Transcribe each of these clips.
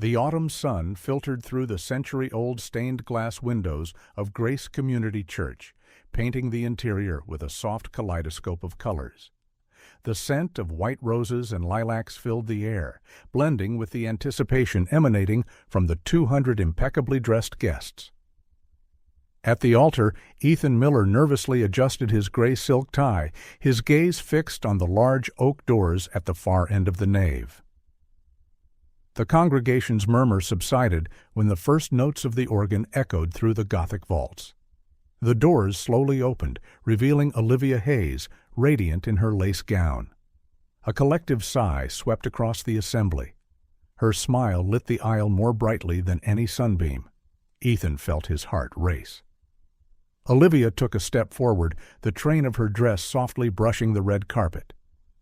The autumn sun filtered through the century-old stained glass windows of Grace Community Church, painting the interior with a soft kaleidoscope of colors. The scent of white roses and lilacs filled the air, blending with the anticipation emanating from the 200 impeccably dressed guests. At the altar, Ethan Miller nervously adjusted his gray silk tie, his gaze fixed on the large oak doors at the far end of the nave. The congregation's murmur subsided when the first notes of the organ echoed through the Gothic vaults. The doors slowly opened, revealing Olivia Hayes, radiant in her lace gown. A collective sigh swept across the assembly. Her smile lit the aisle more brightly than any sunbeam. Ethan felt his heart race. Olivia took a step forward, the train of her dress softly brushing the red carpet.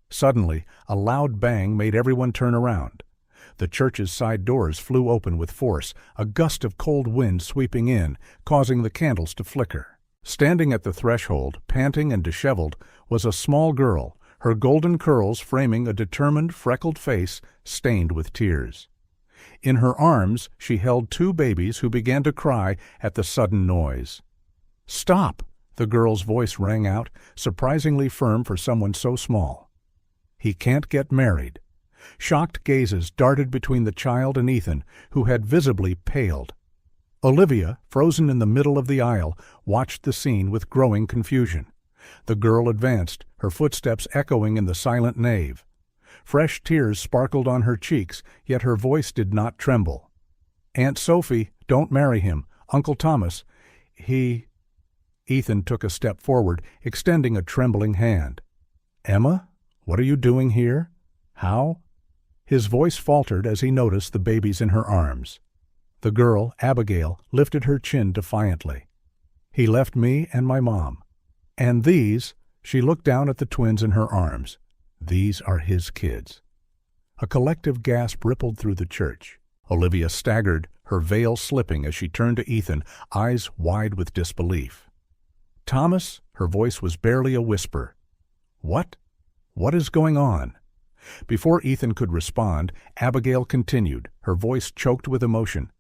Suddenly, a loud bang made everyone turn around. The church's side doors flew open with force, a gust of cold wind sweeping in, causing the candles to flicker. Standing at the threshold, panting and disheveled, was a small girl, her golden curls framing a determined, freckled face stained with tears. In her arms, she held two babies who began to cry at the sudden noise. "Stop!" the girl's voice rang out, surprisingly firm for someone so small. "He can't get married." Shocked gazes darted between the child and Ethan, who had visibly paled. Olivia, frozen in the middle of the aisle, watched the scene with growing confusion. The girl advanced, her footsteps echoing in the silent nave. Fresh tears sparkled on her cheeks, yet her voice did not tremble. "Aunt Sophie, don't marry him. Uncle Thomas, he—" Ethan took a step forward, extending a trembling hand. "Emma, what are you doing here? How?" His voice faltered as he noticed the babies in her arms. The girl, Abigail, lifted her chin defiantly. "He left me and my mom. And these," she looked down at the twins in her arms, "these are his kids." A collective gasp rippled through the church. Olivia staggered, her veil slipping as she turned to Ethan, eyes wide with disbelief. "Thomas," her voice was barely a whisper. "What? What is going on?" Before Ethan could respond, Abigail continued, her voice choked with emotion.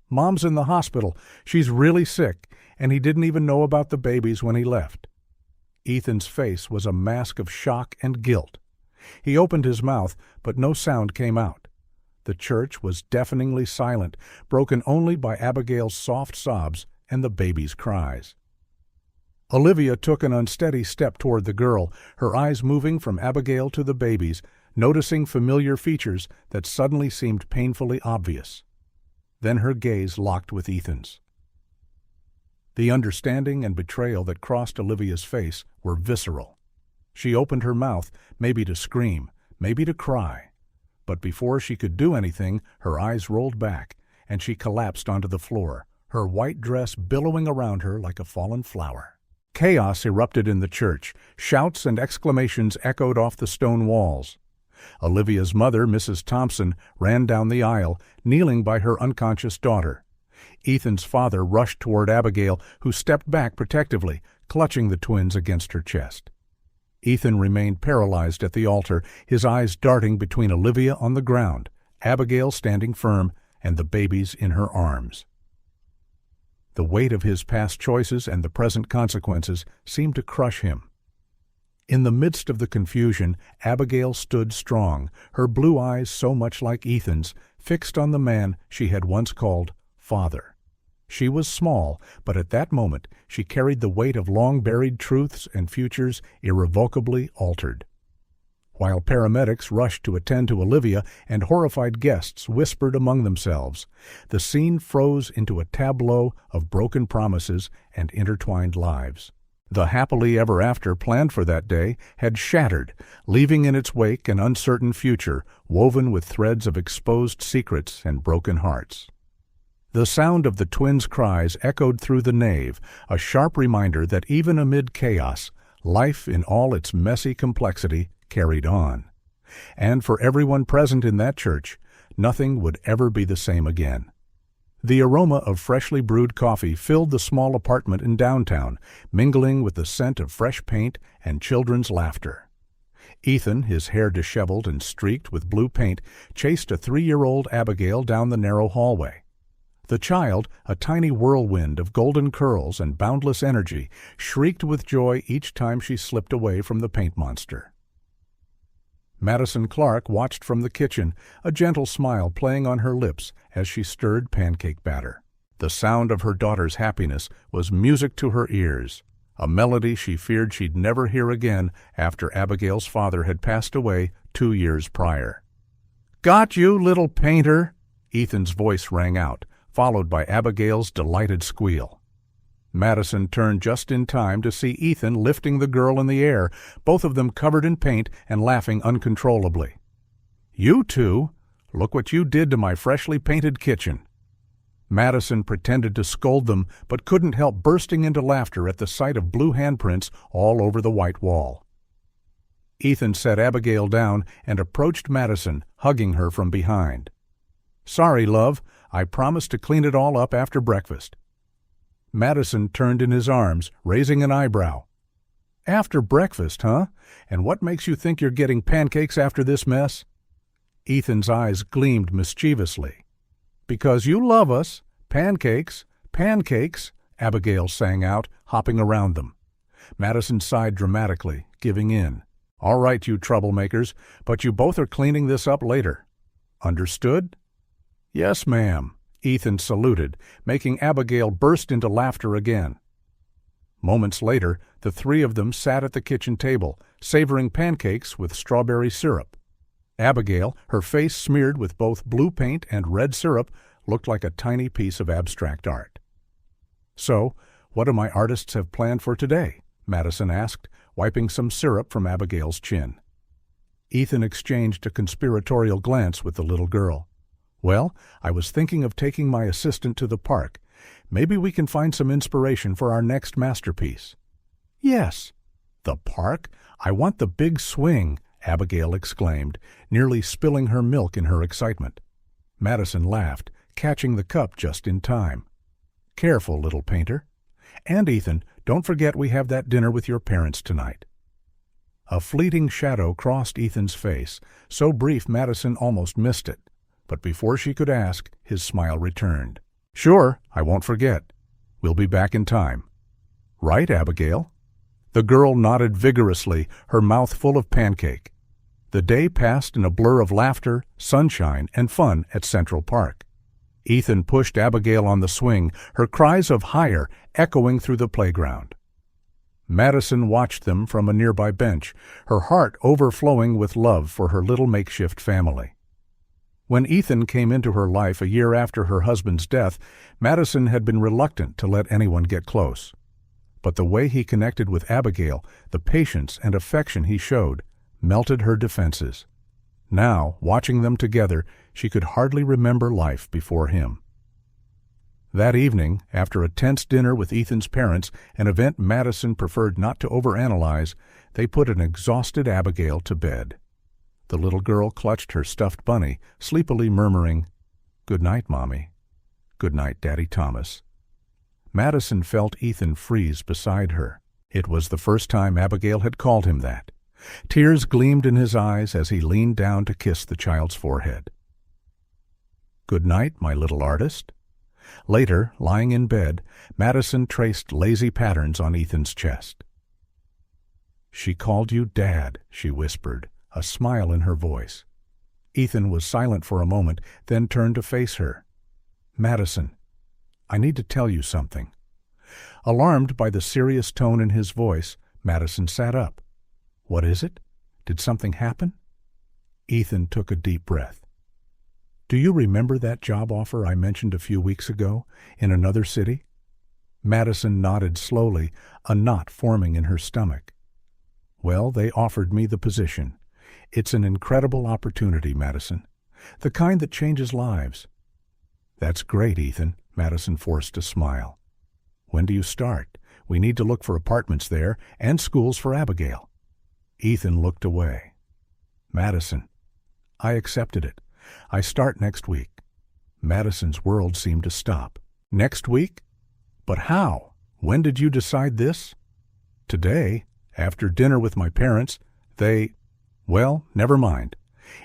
"Mom's in the hospital. She's really sick, and he didn't even know about the babies when he left." Ethan's face was a mask of shock and guilt. He opened his mouth, but no sound came out. The church was deafeningly silent, broken only by Abigail's soft sobs and the baby's cries. Olivia took an unsteady step toward the girl, her eyes moving from Abigail to the babies, noticing familiar features that suddenly seemed painfully obvious. Then her gaze locked with Ethan's. The understanding and betrayal that crossed Olivia's face were visceral. She opened her mouth, maybe to scream, maybe to cry. But before she could do anything, her eyes rolled back, and she collapsed onto the floor, her white dress billowing around her like a fallen flower. Chaos erupted in the church. Shouts and exclamations echoed off the stone walls. Olivia's mother, Mrs. Thompson, ran down the aisle, kneeling by her unconscious daughter. Ethan's father rushed toward Abigail, who stepped back protectively, clutching the twins against her chest. Ethan remained paralyzed at the altar, his eyes darting between Olivia on the ground, Abigail standing firm, and the babies in her arms. The weight of his past choices and the present consequences seemed to crush him. In the midst of the confusion, Abigail stood strong, her blue eyes so much like Ethan's, fixed on the man she had once called father. She was small, but at that moment she carried the weight of long-buried truths and futures irrevocably altered. While paramedics rushed to attend to Olivia and horrified guests whispered among themselves, the scene froze into a tableau of broken promises and intertwined lives. The happily ever after planned for that day had shattered, leaving in its wake an uncertain future woven with threads of exposed secrets and broken hearts. The sound of the twins' cries echoed through the nave, a sharp reminder that even amid chaos, life in all its messy complexity carried on. And for everyone present in that church, nothing would ever be the same again. The aroma of freshly brewed coffee filled the small apartment in downtown, mingling with the scent of fresh paint and children's laughter. Ethan, his hair disheveled and streaked with blue paint, chased a 3-year-old Abigail down the narrow hallway. The child, a tiny whirlwind of golden curls and boundless energy, shrieked with joy each time she slipped away from the paint monster. Madison Clark watched from the kitchen, a gentle smile playing on her lips as she stirred pancake batter. The sound of her daughter's happiness was music to her ears, a melody she feared she'd never hear again after Abigail's father had passed away 2 years prior. "Got you, little painter!" Ethan's voice rang out, followed by Abigail's delighted squeal. Madison turned just in time to see Ethan lifting the girl in the air, both of them covered in paint and laughing uncontrollably. "You two! Look what you did to my freshly painted kitchen!" Madison pretended to scold them, but couldn't help bursting into laughter at the sight of blue handprints all over the white wall. Ethan set Abigail down and approached Madison, hugging her from behind. "Sorry, love. I promised to clean it all up after breakfast." Madison turned in his arms, raising an eyebrow. "After breakfast, huh? And what makes you think you're getting pancakes after this mess?" Ethan's eyes gleamed mischievously. "Because you love us. Pancakes, pancakes," Abigail sang out, hopping around them. Madison sighed dramatically, giving in. "All right, you troublemakers, but you both are cleaning this up later. Understood?" "Yes, ma'am," Ethan saluted, making Abigail burst into laughter again. Moments later, the three of them sat at the kitchen table, savoring pancakes with strawberry syrup. Abigail, her face smeared with both blue paint and red syrup, looked like a tiny piece of abstract art. "So, what do my artists have planned for today?" Madison asked, wiping some syrup from Abigail's chin. Ethan exchanged a conspiratorial glance with the little girl. "Well, I was thinking of taking my assistant to the park. Maybe we can find some inspiration for our next masterpiece." "Yes." "The park? I want the big swing," Abigail exclaimed, nearly spilling her milk in her excitement. Madison laughed, catching the cup just in time. "Careful, little painter. And Ethan, don't forget we have that dinner with your parents tonight." A fleeting shadow crossed Ethan's face, so brief Madison almost missed it. But before she could ask, his smile returned. "Sure, I won't forget. We'll be back in time." "Right, Abigail?" The girl nodded vigorously, her mouth full of pancake. The day passed in a blur of laughter, sunshine, and fun at Central Park. Ethan pushed Abigail on the swing, her cries of "higher" echoing through the playground. Madison watched them from a nearby bench, her heart overflowing with love for her little makeshift family. When Ethan came into her life a year after her husband's death, Madison had been reluctant to let anyone get close. But the way he connected with Abigail, the patience and affection he showed, melted her defenses. Now, watching them together, she could hardly remember life before him. That evening, after a tense dinner with Ethan's parents, an event Madison preferred not to overanalyze, they put an exhausted Abigail to bed. The little girl clutched her stuffed bunny, sleepily murmuring, "Good night, Mommy. Good night, Daddy Thomas." Madison felt Ethan freeze beside her. It was the first time Abigail had called him that. Tears gleamed in his eyes as he leaned down to kiss the child's forehead. "Good night, my little artist." Later, lying in bed, Madison traced lazy patterns on Ethan's chest. "She called you Dad," she whispered, a smile in her voice. Ethan was silent for a moment, then turned to face her. "Madison, I need to tell you something." Alarmed by the serious tone in his voice, Madison sat up. "What is it? Did something happen?" Ethan took a deep breath. "Do you remember that job offer I mentioned a few weeks ago, in another city?" Madison nodded slowly, a knot forming in her stomach. "Well, they offered me the position. It's an incredible opportunity, Madison. The kind that changes lives." "That's great, Ethan," Madison forced a smile. "When do you start? We need to look for apartments there and schools for Abigail." Ethan looked away. "Madison, I accepted it. I start next week." Madison's world seemed to stop. "Next week? But how? When did you decide this?" "Today, after dinner with my parents. Well, never mind.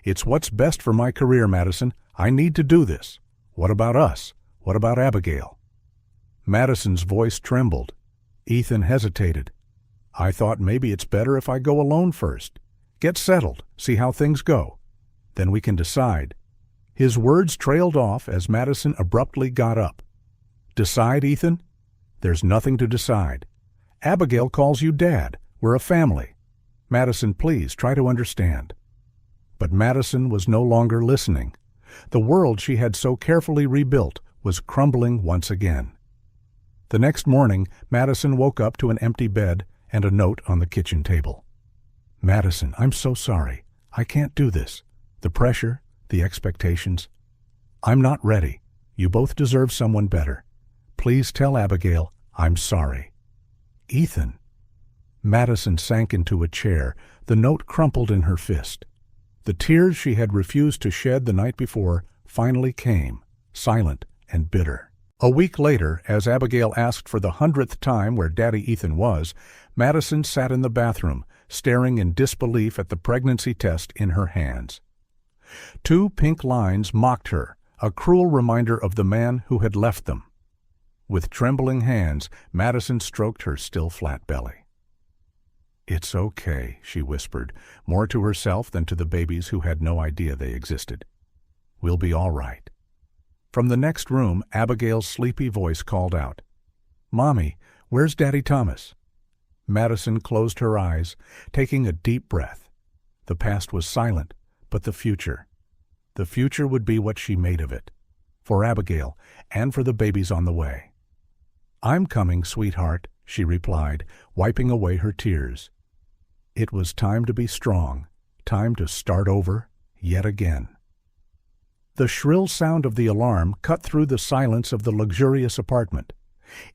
It's what's best for my career, Madison. I need to do this. What about us? What about Abigail? Madison's voice trembled. Ethan hesitated. I thought maybe it's better if I go alone first. Get settled, see how things go. Then we can decide. His words trailed off as Madison abruptly got up. Decide, Ethan? There's nothing to decide. Abigail calls you Dad. We're a family. Madison, please try to understand. But Madison was no longer listening. The world she had so carefully rebuilt was crumbling once again. The next morning, Madison woke up to an empty bed and a note on the kitchen table. Madison, I'm so sorry. I can't do this. The pressure, the expectations. I'm not ready. You both deserve someone better. Please tell Abigail I'm sorry. Ethan. Madison sank into a chair, the note crumpled in her fist. The tears she had refused to shed the night before finally came, silent and bitter. A week later, as Abigail asked for the 100th time where Daddy Ethan was, Madison sat in the bathroom, staring in disbelief at the pregnancy test in her hands. 2 pink lines mocked her, a cruel reminder of the man who had left them. With trembling hands, Madison stroked her still flat belly. It's okay, she whispered, more to herself than to the babies who had no idea they existed. We'll be all right. From the next room, Abigail's sleepy voice called out, Mommy, where's Daddy Thomas? Madison closed her eyes, taking a deep breath. The past was silent, but the future would be what she made of it, for Abigail and for the babies on the way. I'm coming, sweetheart, she replied, wiping away her tears. It was time to be strong, time to start over yet again. The shrill sound of the alarm cut through the silence of the luxurious apartment.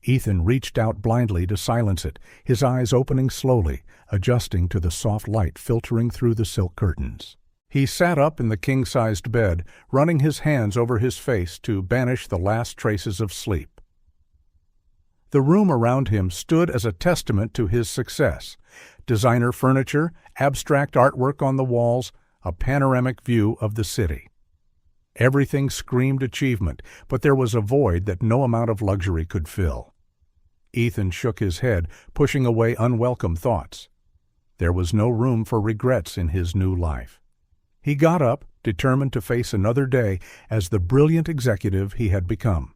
Ethan reached out blindly to silence it, his eyes opening slowly, adjusting to the soft light filtering through the silk curtains. He sat up in the king-sized bed, running his hands over his face to banish the last traces of sleep. The room around him stood as a testament to his success. Designer furniture, abstract artwork on the walls, a panoramic view of the city. Everything screamed achievement, but there was a void that no amount of luxury could fill. Ethan shook his head, pushing away unwelcome thoughts. There was no room for regrets in his new life. He got up, determined to face another day as the brilliant executive he had become.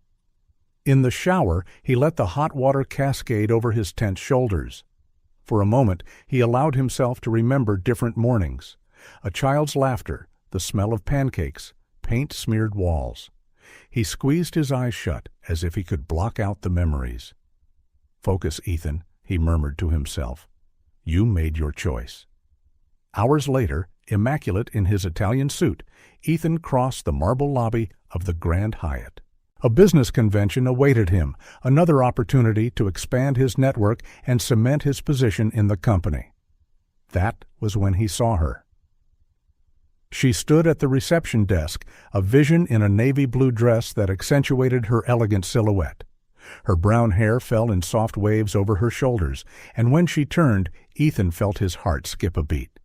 In the shower, he let the hot water cascade over his tense shoulders. For a moment, he allowed himself to remember different mornings. A child's laughter, the smell of pancakes, paint-smeared walls. He squeezed his eyes shut as if he could block out the memories. Focus, Ethan, he murmured to himself. You made your choice. Hours later, immaculate in his Italian suit, Ethan crossed the marble lobby of the Grand Hyatt. A business convention awaited him, another opportunity to expand his network and cement his position in the company. That was when he saw her. She stood at the reception desk, a vision in a navy blue dress that accentuated her elegant silhouette. Her brown hair fell in soft waves over her shoulders, and when she turned, Ethan felt his heart skip a beat.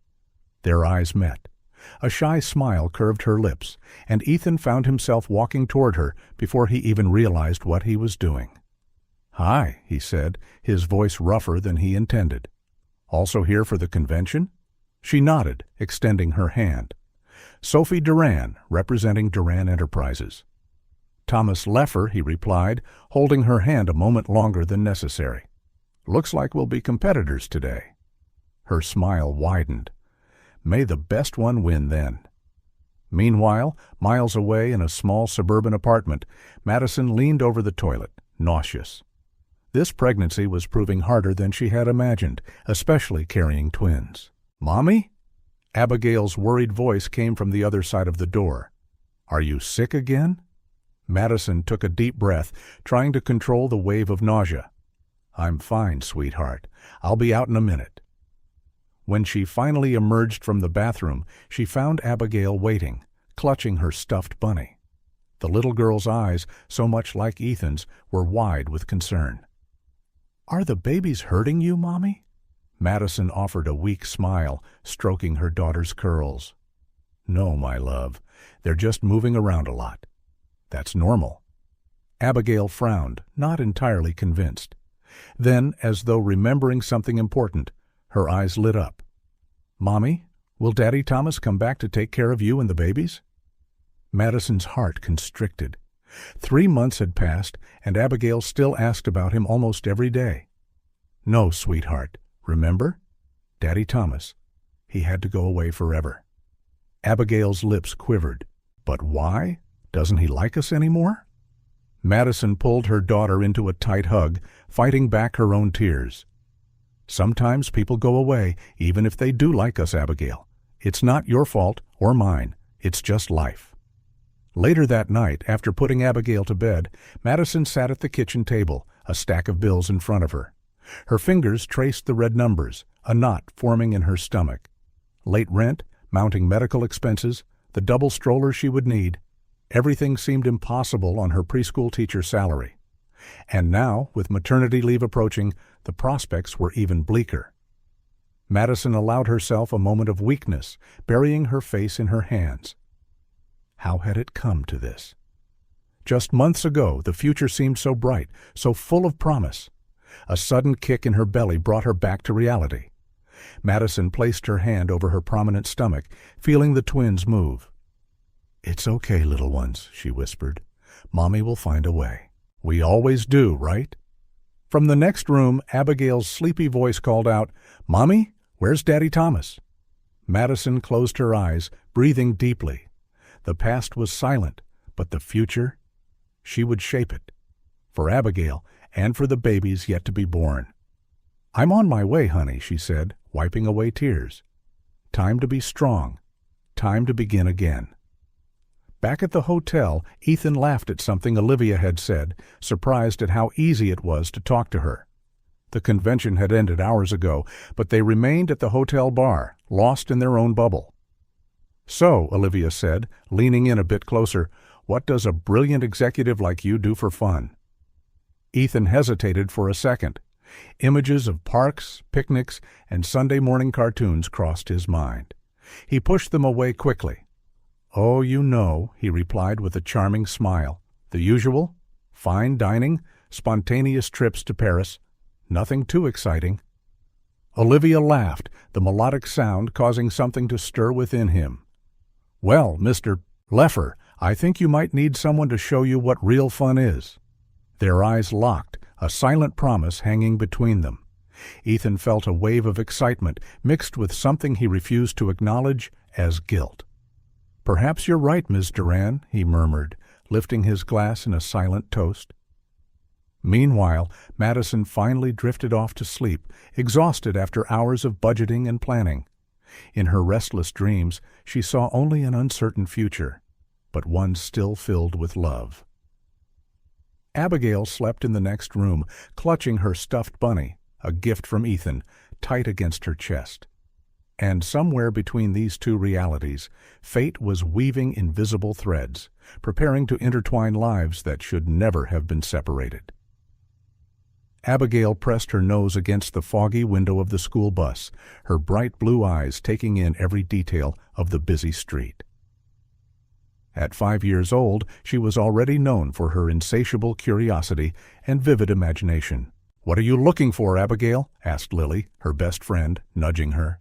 Their eyes met. A shy smile curved her lips, and Ethan found himself walking toward her before he even realized what he was doing. Hi, he said, his voice rougher than he intended. Also here for the convention? She nodded, extending her hand. Sophie Duran, representing Duran Enterprises. Thomas Leffer, he replied, holding her hand a moment longer than necessary. Looks like we'll be competitors today. Her smile widened. May the best one win then. Meanwhile, miles away in a small suburban apartment, Madison leaned over the toilet, nauseous. This pregnancy was proving harder than she had imagined, especially carrying twins. Mommy? Abigail's worried voice came from the other side of the door. Are you sick again? Madison took a deep breath, trying to control the wave of nausea. I'm fine, sweetheart. I'll be out in a minute. When she finally emerged from the bathroom, she found Abigail waiting, clutching her stuffed bunny. The little girl's eyes, so much like Ethan's, were wide with concern. Are the babies hurting you, Mommy? Madison offered a weak smile, stroking her daughter's curls. "No, my love, they're just moving around a lot. That's normal." Abigail frowned, not entirely convinced. Then, as though remembering something important, her eyes lit up. "Mommy, will Daddy Thomas come back to take care of you and the babies?" Madison's heart constricted. 3 months had passed, and Abigail still asked about him almost every day. "No, sweetheart. Remember? Daddy Thomas. He had to go away forever." Abigail's lips quivered. "But why? Doesn't he like us anymore?" Madison pulled her daughter into a tight hug, fighting back her own tears. "Sometimes people go away, even if they do like us, Abigail. It's not your fault or mine. It's just life." Later that night, after putting Abigail to bed, Madison sat at the kitchen table, a stack of bills in front of her. Her fingers traced the red numbers, a knot forming in her stomach. Late rent, mounting medical expenses, the double stroller she would need. Everything seemed impossible on her preschool teacher's salary. And now, with maternity leave approaching, the prospects were even bleaker. Madison allowed herself a moment of weakness, burying her face in her hands. How had it come to this? Just months ago, the future seemed so bright, so full of promise. A sudden kick in her belly brought her back to reality. Madison placed her hand over her prominent stomach, feeling the twins move. "It's okay, little ones," she whispered. "Mommy will find a way. We always do, right?" From the next room, Abigail's sleepy voice called out, "Mommy, where's Daddy Thomas?" Madison closed her eyes, breathing deeply. The past was silent, but the future? She would shape it. For Abigail, and for the babies yet to be born. "I'm on my way, honey," she said, wiping away tears. "Time to be strong. Time to begin again." Back at the hotel, Ethan laughed at something Olivia had said, surprised at how easy it was to talk to her. The convention had ended hours ago, but they remained at the hotel bar, lost in their own bubble. "So," Olivia said, leaning in a bit closer, "what does a brilliant executive like you do for fun?" Ethan hesitated for a second. Images of parks, picnics, and Sunday morning cartoons crossed his mind. He pushed them away quickly. "Oh, you know," he replied with a charming smile. "The usual? Fine dining, spontaneous trips to Paris. Nothing too exciting." Olivia laughed, the melodic sound causing something to stir within him. "Well, Mr. Leffer, I think you might need someone to show you what real fun is." Their eyes locked, a silent promise hanging between them. Ethan felt a wave of excitement mixed with something he refused to acknowledge as guilt. "Perhaps you're right, Miss Duran," he murmured, lifting his glass in a silent toast. Meanwhile, Madison finally drifted off to sleep, exhausted after hours of budgeting and planning. In her restless dreams, she saw only an uncertain future, but one still filled with love. Abigail slept in the next room, clutching her stuffed bunny, a gift from Ethan, tight against her chest. And somewhere between these two realities, fate was weaving invisible threads, preparing to intertwine lives that should never have been separated. Abigail pressed her nose against the foggy window of the school bus, her bright blue eyes taking in every detail of the busy street. At 5 years old, she was already known for her insatiable curiosity and vivid imagination. "What are you looking for, Abigail?" asked Lily, her best friend, nudging her.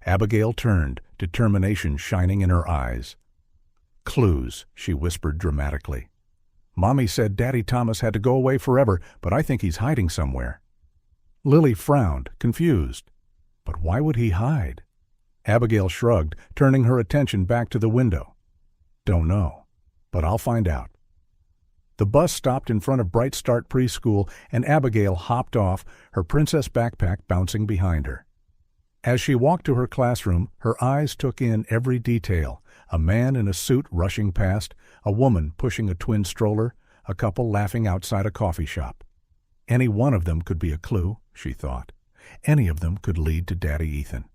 Abigail turned, determination shining in her eyes. "Clues," she whispered dramatically. "Mommy said Daddy Thomas had to go away forever, but I think he's hiding somewhere." Lily frowned, confused. But why would he hide? Abigail shrugged, turning her attention back to the window. "Don't know, but I'll find out." The bus stopped in front of Bright Start Preschool, and Abigail hopped off, her princess backpack bouncing behind her. As she walked to her classroom, her eyes took in every detail: a man in a suit rushing past, a woman pushing a twin stroller, a couple laughing outside a coffee shop. Any one of them could be a clue, she thought. Any of them could lead to Daddy Ethan.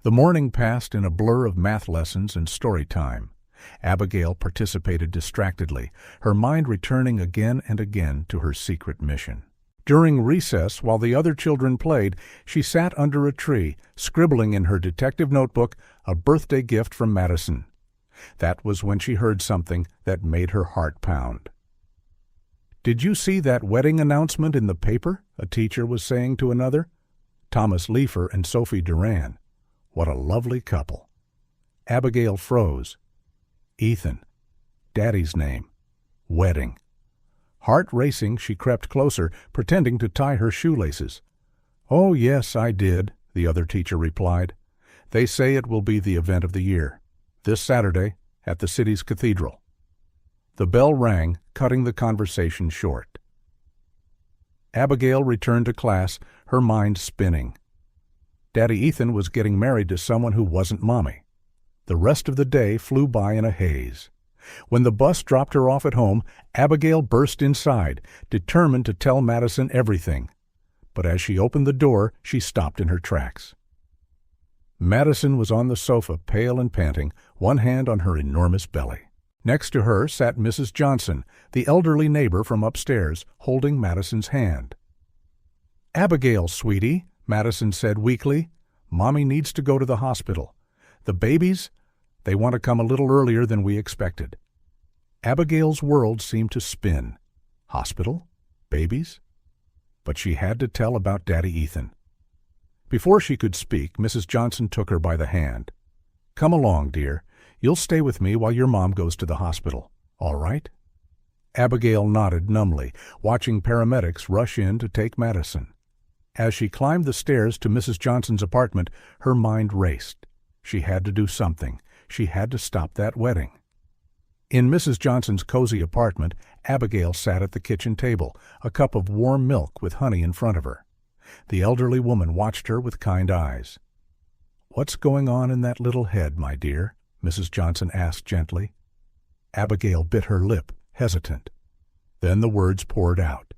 The morning passed in a blur of math lessons and story time. Abigail participated distractedly, her mind returning again and again to her secret mission. During recess, while the other children played, she sat under a tree, scribbling in her detective notebook a birthday gift from Madison. That was when she heard something that made her heart pound. "Did you see that wedding announcement in the paper?" a teacher was saying to another. Thomas Leifer and Sophie Duran. What a lovely couple. Abigail froze. Ethan. Daddy's name. Wedding. Heart racing, she crept closer, pretending to tie her shoelaces. "Oh, yes, I did," the other teacher replied. "They say it will be the event of the year. This Saturday, at the city's cathedral." The bell rang, cutting the conversation short. Abigail returned to class, her mind spinning. Daddy Ethan was getting married to someone who wasn't Mommy. The rest of the day flew by in a haze. When the bus dropped her off at home, Abigail burst inside, determined to tell Madison everything. But as she opened the door, she stopped in her tracks. Madison was on the sofa, pale and panting, one hand on her enormous belly. Next to her sat Mrs. Johnson, the elderly neighbor from upstairs, holding Madison's hand. "Abigail, sweetie," Madison said weakly, "Mommy needs to go to the hospital. The babies, they want to come a little earlier than we expected." Abigail's world seemed to spin. Hospital? Babies? But she had to tell about Daddy Ethan. Before she could speak, Mrs. Johnson took her by the hand. "Come along, dear. You'll stay with me while your mom goes to the hospital. All right?" Abigail nodded numbly, watching paramedics rush in to take Madison. As she climbed the stairs to Mrs. Johnson's apartment, her mind raced. She had to do something. She had to stop that wedding. In Mrs. Johnson's cozy apartment, Abigail sat at the kitchen table, a cup of warm milk with honey in front of her. The elderly woman watched her with kind eyes. "What's going on in that little head, my dear?" Mrs. Johnson asked gently. Abigail bit her lip, hesitant. Then the words poured out.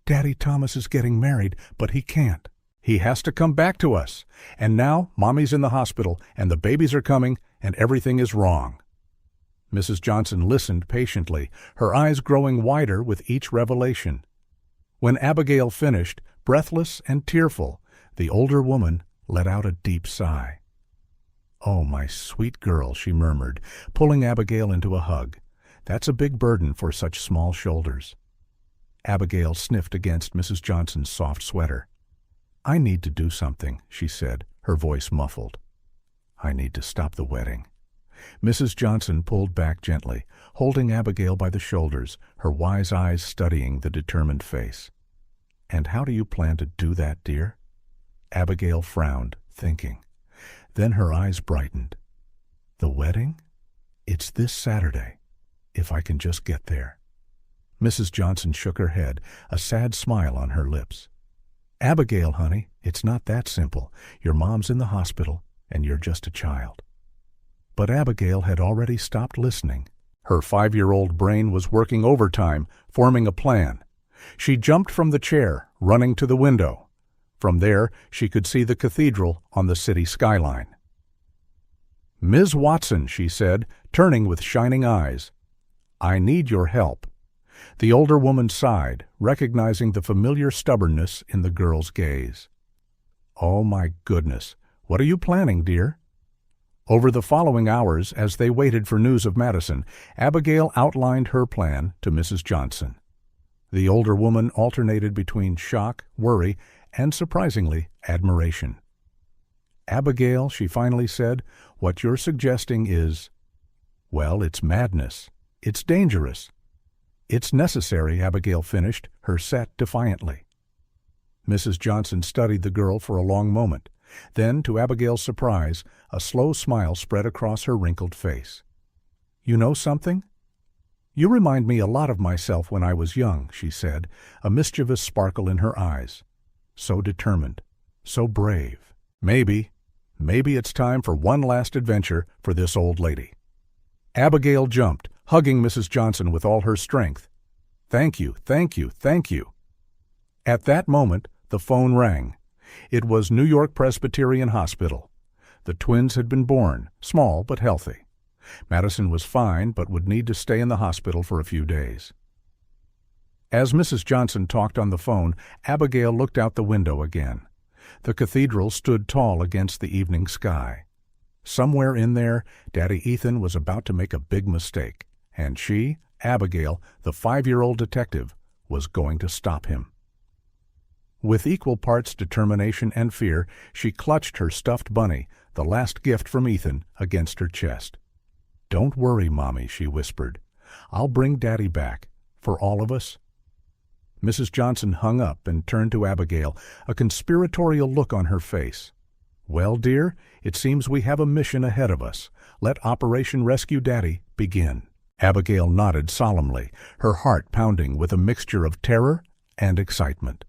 "Daddy Thomas is getting married, but he can't. He has to come back to us. And now Mommy's in the hospital, and the babies are coming, and everything is wrong." Mrs. Johnson listened patiently, her eyes growing wider with each revelation. When Abigail finished, breathless and tearful, the older woman let out a deep sigh. "Oh, my sweet girl," she murmured, pulling Abigail into a hug. "That's a big burden for such small shoulders." Abigail sniffed against Mrs. Johnson's soft sweater. "I need to do something," she said, her voice muffled. "I need to stop the wedding." Mrs. Johnson pulled back gently, holding Abigail by the shoulders, her wise eyes studying the determined face. "And how do you plan to do that, dear?" Abigail frowned, thinking. Then her eyes brightened. "The wedding? It's this Saturday, if I can just get there." Mrs. Johnson shook her head, a sad smile on her lips. "Abigail, honey, it's not that simple. Your mom's in the hospital, and you're just a child." But Abigail had already stopped listening. Her 5-year-old brain was working overtime, forming a plan. She jumped from the chair, running to the window. From there, she could see the cathedral on the city skyline. "Ms. Watson," she said, turning with shining eyes, "I need your help." The older woman sighed, recognizing the familiar stubbornness in the girl's gaze. "Oh, my goodness. What are you planning, dear?" Over the following hours, as they waited for news of Madison, Abigail outlined her plan to Mrs. Johnson. The older woman alternated between shock, worry, and, surprisingly, admiration. "Abigail," she finally said, "what you're suggesting is, well, it's madness. It's dangerous." "It's necessary," Abigail finished, her set defiantly. Mrs. Johnson studied the girl for a long moment. Then, to Abigail's surprise, a slow smile spread across her wrinkled face. "You know something? You remind me a lot of myself when I was young," she said, a mischievous sparkle in her eyes. "So determined, so brave. Maybe it's time for one last adventure for this old lady." Abigail jumped, hugging Mrs. Johnson with all her strength. "Thank you, thank you, thank you." At that moment, the phone rang. It was New York Presbyterian Hospital. The twins had been born, small but healthy. Madison was fine, but would need to stay in the hospital for a few days. As Mrs. Johnson talked on the phone, Abigail looked out the window again. The cathedral stood tall against the evening sky. Somewhere in there, Daddy Ethan was about to make a big mistake, and she, Abigail, the 5-year-old detective, was going to stop him. With equal parts determination and fear, she clutched her stuffed bunny, the last gift from Ethan, against her chest. "Don't worry, Mommy," she whispered. "I'll bring Daddy back, for all of us." Mrs. Johnson hung up and turned to Abigail, a conspiratorial look on her face. "Well, dear, it seems we have a mission ahead of us. Let Operation Rescue Daddy begin." Abigail nodded solemnly, her heart pounding with a mixture of terror and excitement.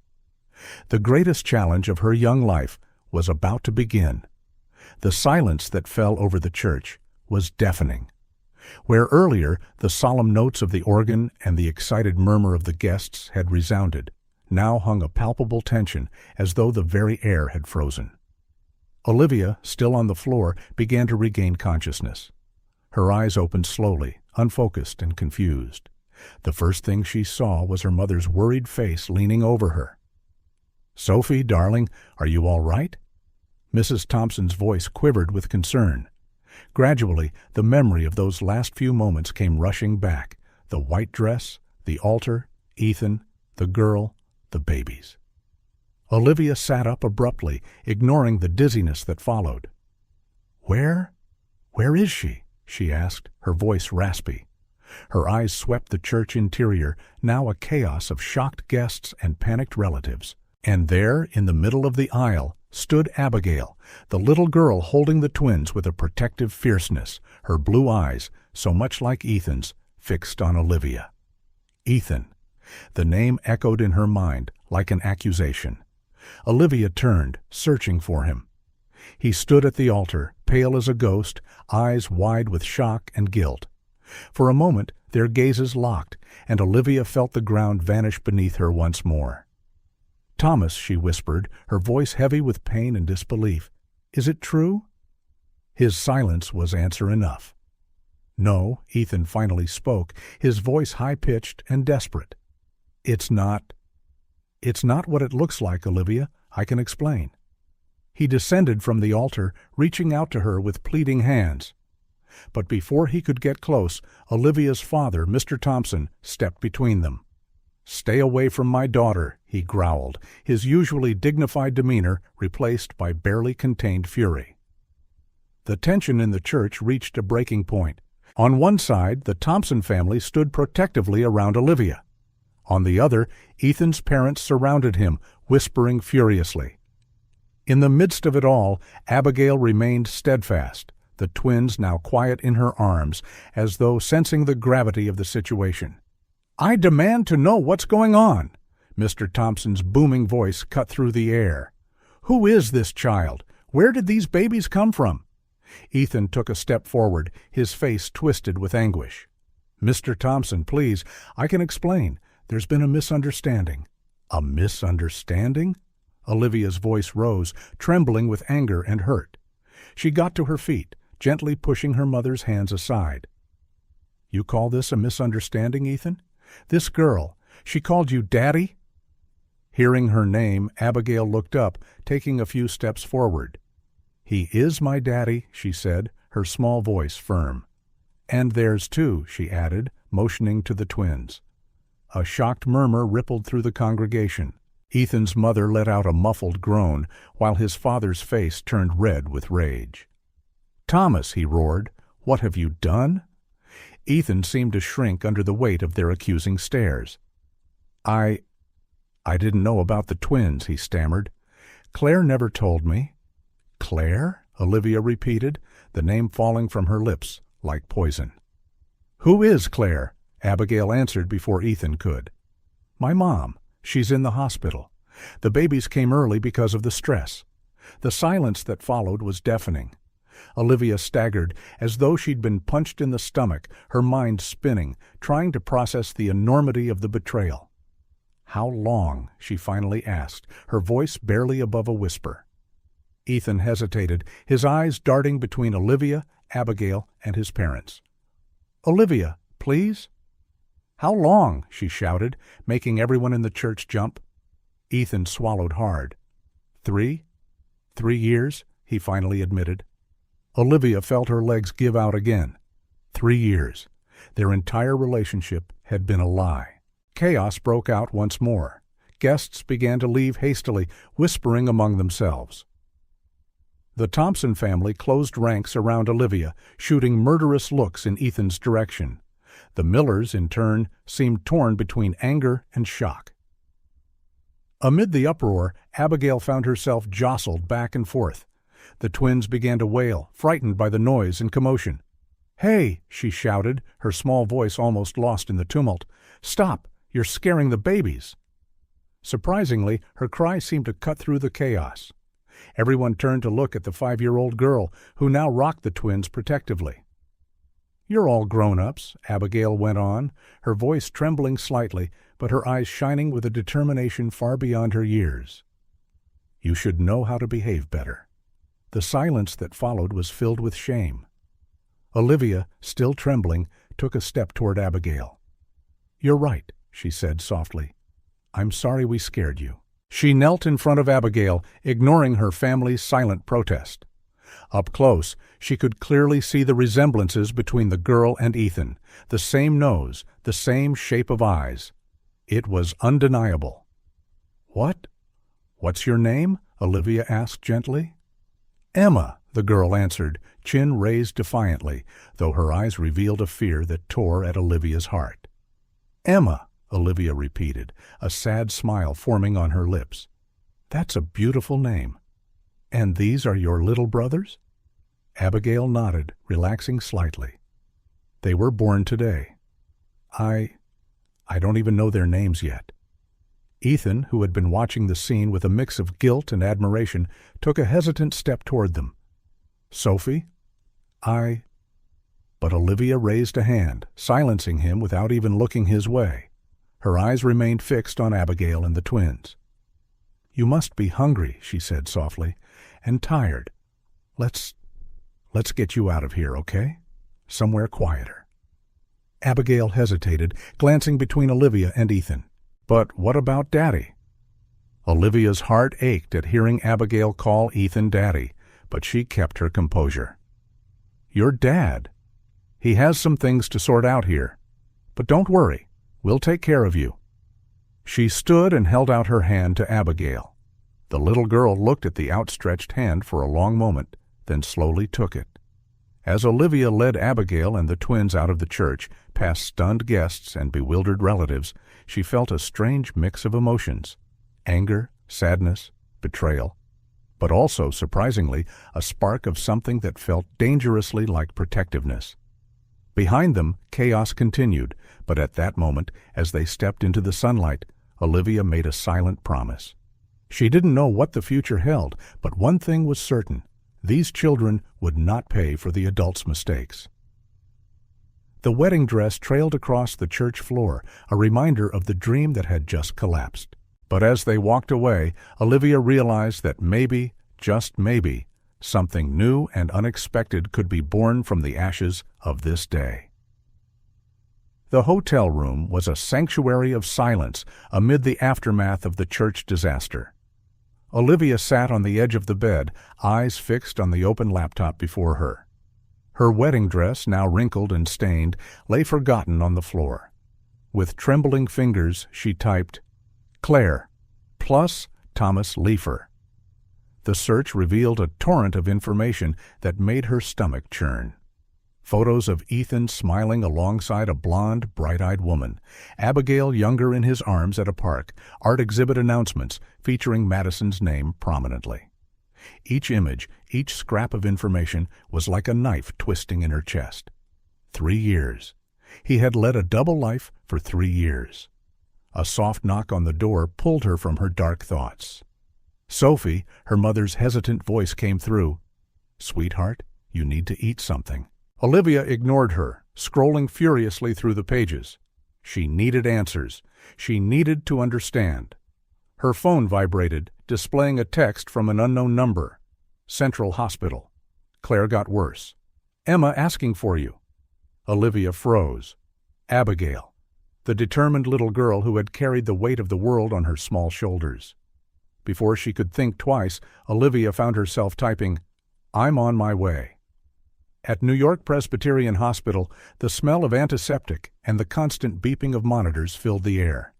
The greatest challenge of her young life was about to begin. The silence that fell over the church was deafening. Where earlier the solemn notes of the organ and the excited murmur of the guests had resounded, now hung a palpable tension as though the very air had frozen. Olivia, still on the floor, began to regain consciousness. Her eyes opened slowly, unfocused and confused. The first thing she saw was her mother's worried face leaning over her. "Sophie, darling, are you all right?" Mrs. Thompson's voice quivered with concern. Gradually, the memory of those last few moments came rushing back. The white dress, the altar, Ethan, the girl, the babies. Olivia sat up abruptly, ignoring the dizziness that followed. Where is she?" she asked, her voice raspy. Her eyes swept the church interior, now a chaos of shocked guests and panicked relatives. And there, in the middle of the aisle, stood Abigail, the little girl holding the twins with a protective fierceness, her blue eyes, so much like Ethan's, fixed on Olivia. Ethan. The name echoed in her mind like an accusation. Olivia turned, searching for him. He stood at the altar, pale as a ghost, eyes wide with shock and guilt. For a moment their gazes locked, and Olivia felt the ground vanish beneath her once more. "Thomas," she whispered, her voice heavy with pain and disbelief, "is it true?" His silence was answer enough. "No," Ethan finally spoke, his voice high-pitched and desperate. It's not what it looks like, Olivia. I can explain." He descended from the altar, reaching out to her with pleading hands. But before he could get close, Olivia's father, Mr. Thompson, stepped between them. "Stay away from my daughter," he growled, his usually dignified demeanor replaced by barely contained fury. The tension in the church reached a breaking point. On one side, the Thompson family stood protectively around Olivia. On the other, Ethan's parents surrounded him, whispering furiously. In the midst of it all, Abigail remained steadfast, the twins now quiet in her arms, as though sensing the gravity of the situation. "I demand to know what's going on." Mr. Thompson's booming voice cut through the air. "Who is this child? Where did these babies come from?" Ethan took a step forward, his face twisted with anguish. "Mr. Thompson, please, I can explain. There's been a misunderstanding." "A misunderstanding?" Olivia's voice rose, trembling with anger and hurt. She got to her feet, gently pushing her mother's hands aside. "You call this a misunderstanding, Ethan? This girl, she called you Daddy?" Hearing her name, Abigail looked up, taking a few steps forward. "He is my daddy," she said, her small voice firm. "And theirs too," she added, motioning to the twins. A shocked murmur rippled through the congregation. Ethan's mother let out a muffled groan, while his father's face turned red with rage. "Thomas," he roared, "what have you done?" Ethan seemed to shrink under the weight of their accusing stares. I didn't know about the twins," he stammered. "Claire never told me." "Claire?" Olivia repeated, the name falling from her lips like poison. "Who is Claire?" Abigail answered before Ethan could. "My mom. She's in the hospital. The babies came early because of the stress." The silence that followed was deafening. Olivia staggered, as though she'd been punched in the stomach, her mind spinning, trying to process the enormity of the betrayal. "How long?" she finally asked, her voice barely above a whisper. Ethan hesitated, his eyes darting between Olivia, Abigail, and his parents. "Olivia, please?" "How long?" she shouted, making everyone in the church jump. Ethan swallowed hard. 3 years, he finally admitted. Olivia felt her legs give out again. 3 years. Their entire relationship had been a lie. Chaos broke out once more. Guests began to leave hastily, whispering among themselves. The Thompson family closed ranks around Olivia, shooting murderous looks in Ethan's direction. The Millers, in turn, seemed torn between anger and shock. Amid the uproar, Abigail found herself jostled back and forth. The twins began to wail, frightened by the noise and commotion. "Hey!" she shouted, her small voice almost lost in the tumult. "Stop! You're scaring the babies!" Surprisingly, her cry seemed to cut through the chaos. Everyone turned to look at the 5-year-old girl, who now rocked the twins protectively. "You're all grown-ups," Abigail went on, her voice trembling slightly, but her eyes shining with a determination far beyond her years. "You should know how to behave better." The silence that followed was filled with shame. Olivia, still trembling, took a step toward Abigail. "You're right," she said softly. "I'm sorry we scared you." She knelt in front of Abigail, ignoring her family's silent protest. Up close, she could clearly see the resemblances between the girl and Ethan, the same nose, the same shape of eyes. It was undeniable. "What's your name?" Olivia asked gently. "Emma," the girl answered, chin raised defiantly, though her eyes revealed a fear that tore at Olivia's heart. "Emma," Olivia repeated, a sad smile forming on her lips. "That's a beautiful name. And these are your little brothers?" Abigail nodded, relaxing slightly. "They were born today. I don't even know their names yet." Ethan, who had been watching the scene with a mix of guilt and admiration, took a hesitant step toward them. "Sophie? But Olivia raised a hand, silencing him without even looking his way. Her eyes remained fixed on Abigail and the twins. "You must be hungry," she said softly, "and tired. Let's get you out of here, okay? Somewhere quieter." Abigail hesitated, glancing between Olivia and Ethan. "But what about Daddy?" Olivia's heart ached at hearing Abigail call Ethan Daddy, but she kept her composure. "Your dad. He has some things to sort out here. But don't worry, we'll take care of you." She stood and held out her hand to Abigail. The little girl looked at the outstretched hand for a long moment, then slowly took it. As Olivia led Abigail and the twins out of the church, past stunned guests and bewildered relatives, she felt a strange mix of emotions: anger, sadness, betrayal, but also, surprisingly, a spark of something that felt dangerously like protectiveness. Behind them, chaos continued, but at that moment, as they stepped into the sunlight, Olivia made a silent promise. She didn't know what the future held, but one thing was certain: these children would not pay for the adults' mistakes. The wedding dress trailed across the church floor, a reminder of the dream that had just collapsed. But as they walked away, Olivia realized that maybe, just maybe, something new and unexpected could be born from the ashes of this day. The hotel room was a sanctuary of silence amid the aftermath of the church disaster. Olivia sat on the edge of the bed, eyes fixed on the open laptop before her. Her wedding dress, now wrinkled and stained, lay forgotten on the floor. With trembling fingers, she typed, "Claire, plus Thomas Leifer." The search revealed a torrent of information that made her stomach churn. Photos of Ethan smiling alongside a blonde, bright-eyed woman, Abigail younger in his arms at a park, art exhibit announcements featuring Madison's name prominently. Each image, each scrap of information was like a knife twisting in her chest. 3 years. He had led a double life for 3 years. A soft knock on the door pulled her from her dark thoughts. "Sophie," her mother's hesitant voice came through. "Sweetheart, you need to eat something." Olivia ignored her, scrolling furiously through the pages. She needed answers. She needed to understand. Her phone vibrated, displaying a text from an unknown number. "Central Hospital. Claire got worse. Emma asking for you." Olivia froze. "Abigail." the determined little girl who had carried the weight of the world on her small shoulders. Before she could think twice, Olivia found herself typing, "I'm on my way." At New York Presbyterian Hospital, the smell of antiseptic and the constant beeping of monitors filled the air.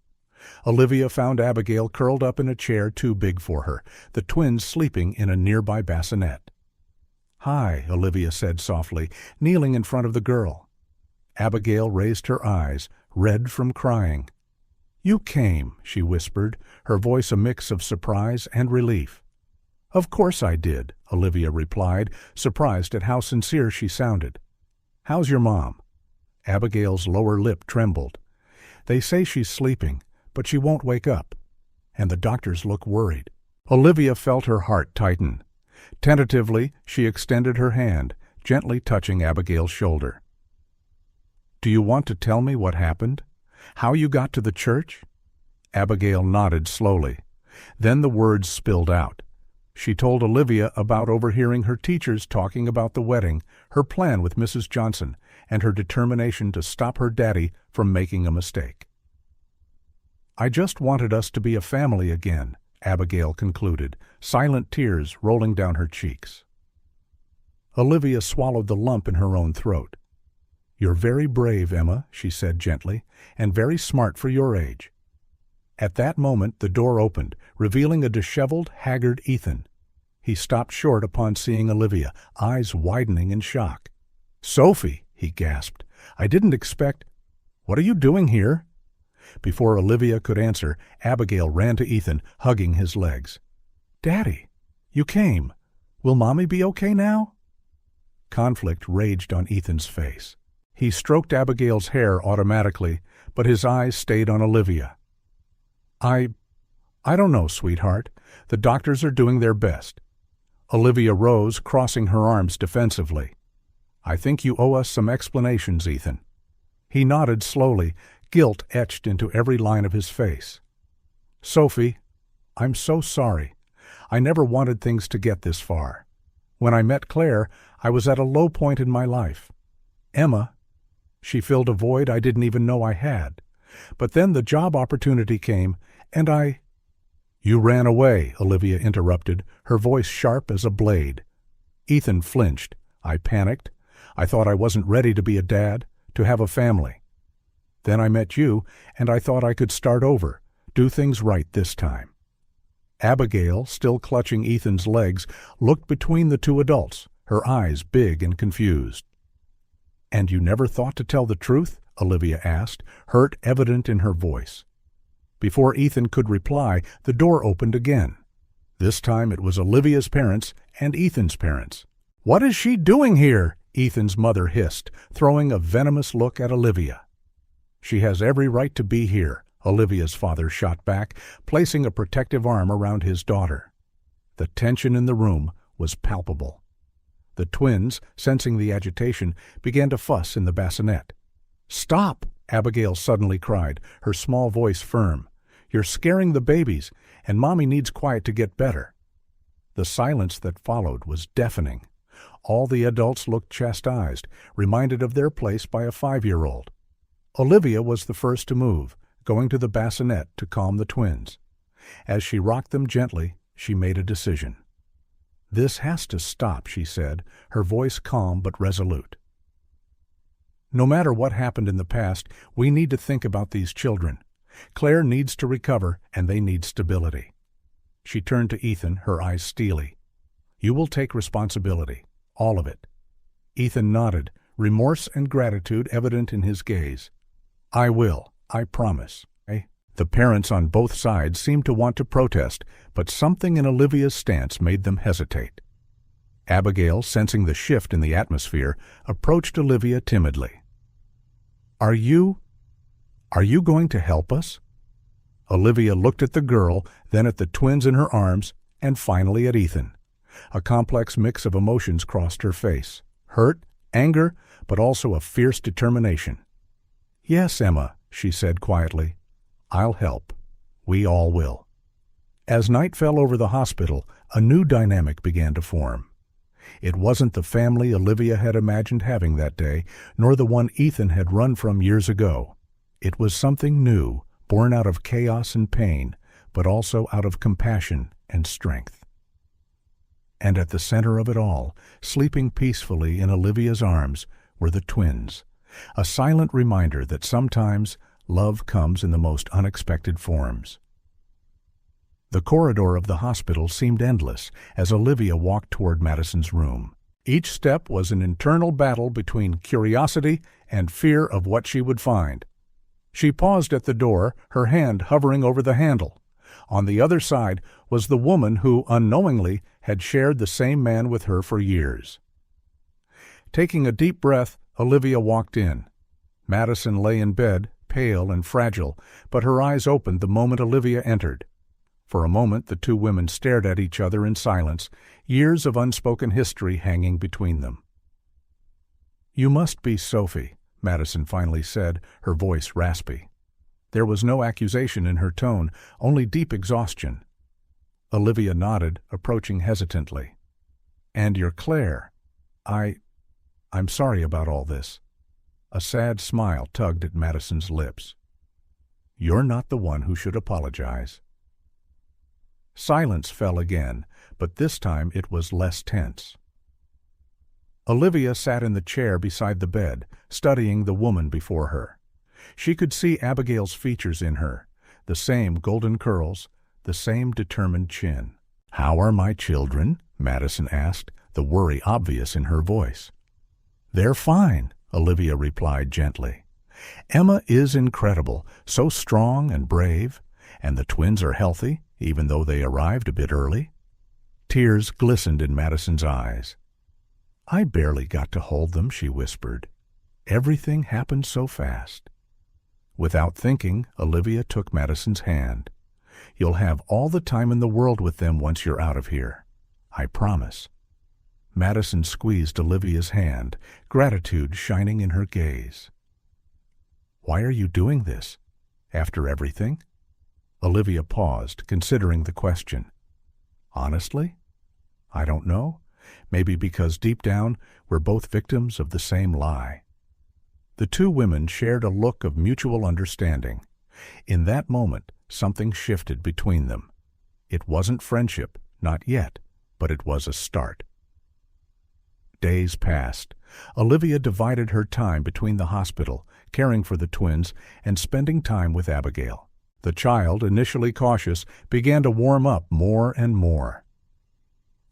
Olivia found Abigail curled up in a chair too big for her, the twins sleeping in a nearby bassinet. "Hi," Olivia said softly, kneeling in front of the girl. Abigail raised her eyes, red from crying. "You came," she whispered, her voice a mix of surprise and relief. "Of course I did," Olivia replied, surprised at how sincere she sounded. "How's your mom?" Abigail's lower lip trembled. "They say she's sleeping, but she won't wake up. And the doctors look worried." Olivia felt her heart tighten. Tentatively, she extended her hand, gently touching Abigail's shoulder. "Do you want to tell me what happened? How you got to the church?" Abigail nodded slowly. Then the words spilled out. She told Olivia about overhearing her teachers talking about the wedding, her plan with Mrs. Johnson, and her determination to stop her daddy from making a mistake. "I just wanted us to be a family again," Abigail concluded, silent tears rolling down her cheeks. Olivia swallowed the lump in her own throat. "You're very brave, Emma," she said gently, "and very smart for your age." At that moment the door opened, revealing a disheveled, haggard Ethan. He stopped short upon seeing Olivia, eyes widening in shock. "Sophie," he gasped, "I didn't expect— What are you doing here?" Before Olivia could answer, Abigail ran to Ethan, hugging his legs. "Daddy, you came. Will Mommy be okay now?" Conflict raged on Ethan's face. He stroked Abigail's hair automatically, but his eyes stayed on Olivia. I don't know, sweetheart. The doctors are doing their best." Olivia rose, crossing her arms defensively. "I think you owe us some explanations, Ethan." He nodded slowly, guilt etched into every line of his face. "Sophie, I'm so sorry. I never wanted things to get this far. When I met Claire, I was at a low point in my life. Emma, she filled a void I didn't even know I had. But then the job opportunity came, and I—" "You ran away," Olivia interrupted, her voice sharp as a blade. Ethan flinched. "I panicked. I thought I wasn't ready to be a dad, to have a family. Then I met you, and I thought I could start over, do things right this time." Abigail, still clutching Ethan's legs, looked between the two adults, her eyes big and confused. "And you never thought to tell the truth?" Olivia asked, hurt evident in her voice. Before Ethan could reply, the door opened again. This time it was Olivia's parents and Ethan's parents. "What is she doing here?" Ethan's mother hissed, throwing a venomous look at Olivia. "She has every right to be here," Olivia's father shot back, placing a protective arm around his daughter. The tension in the room was palpable. The twins, sensing the agitation, began to fuss in the bassinet. "Stop!" Abigail suddenly cried, her small voice firm. "You're scaring the babies, and Mommy needs quiet to get better." The silence that followed was deafening. All the adults looked chastised, reminded of their place by a 5-year-old. Olivia was the first to move, going to the bassinet to calm the twins. As she rocked them gently, she made a decision. "This has to stop," she said, her voice calm but resolute. "No matter what happened in the past, we need to think about these children. Claire needs to recover, and they need stability." She turned to Ethan, her eyes steely. "You will take responsibility, all of it." Ethan nodded, remorse and gratitude evident in his gaze. "I will, I promise." The parents on both sides seemed to want to protest, but something in Olivia's stance made them hesitate. Abigail, sensing the shift in the atmosphere, approached Olivia timidly. Are you going to help us?" Olivia looked at the girl, then at the twins in her arms, and finally at Ethan. A complex mix of emotions crossed her face. Hurt, anger, but also a fierce determination. "Yes, Emma," she said quietly. "I'll help. We all will." As night fell over the hospital, a new dynamic began to form. It wasn't the family Olivia had imagined having that day, nor the one Ethan had run from years ago. It was something new, born out of chaos and pain, but also out of compassion and strength. And at the center of it all, sleeping peacefully in Olivia's arms, were the twins, a silent reminder that sometimes love comes in the most unexpected forms. The corridor of the hospital seemed endless as Olivia walked toward Madison's room. Each step was an internal battle between curiosity and fear of what she would find. She paused at the door, her hand hovering over the handle. On the other side was the woman who, unknowingly, had shared the same man with her for years. Taking a deep breath, Olivia walked in. Madison lay in bed, pale and fragile, but her eyes opened the moment Olivia entered. For a moment the two women stared at each other in silence, years of unspoken history hanging between them. "You must be Sophie," Madison finally said, her voice raspy. There was no accusation in her tone, only deep exhaustion. Olivia nodded, approaching hesitantly. "And you're Claire. I'm sorry about all this." A sad smile tugged at Madison's lips. "You're not the one who should apologize." Silence fell again, but this time it was less tense. Olivia sat in the chair beside the bed, studying the woman before her. She could see Abigail's features in her, the same golden curls, the same determined chin. "How are my children?" Madison asked, the worry obvious in her voice. "They're fine," Olivia replied gently. "Emma is incredible, so strong and brave, and the twins are healthy, even though they arrived a bit early." Tears glistened in Madison's eyes. "I barely got to hold them," she whispered. "Everything happened so fast." Without thinking, Olivia took Madison's hand. "You'll have all the time in the world with them once you're out of here. I promise." Madison squeezed Olivia's hand, gratitude shining in her gaze. "Why are you doing this? After everything?" Olivia paused, considering the question. "Honestly? I don't know. Maybe because deep down we're both victims of the same lie." The two women shared a look of mutual understanding. In that moment, something shifted between them. It wasn't friendship, not yet, but it was a start. Days passed. Olivia divided her time between the hospital, caring for the twins, and spending time with Abigail. The child, initially cautious, began to warm up more and more.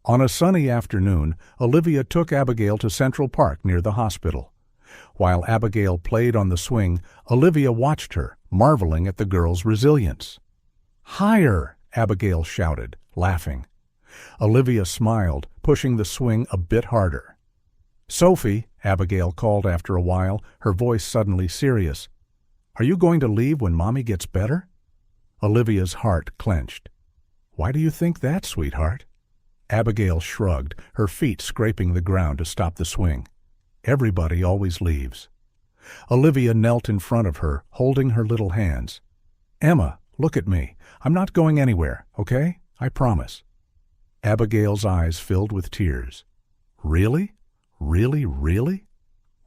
On a sunny afternoon, Olivia took Abigail to Central Park near the hospital. While Abigail played on the swing, Olivia watched her, marveling at the girl's resilience. "Higher!" Abigail shouted, laughing. Olivia smiled, pushing the swing a bit harder. "Sophie," Abigail called after a while, her voice suddenly serious. "Are you going to leave when Mommy gets better?" Olivia's heart clenched. "Why do you think that, sweetheart?" Abigail shrugged, her feet scraping the ground to stop the swing. "Everybody always leaves." Olivia knelt in front of her, holding her little hands. "Emma, look at me. I'm not going anywhere, okay? I promise." Abigail's eyes filled with tears. "Really? Really, really?"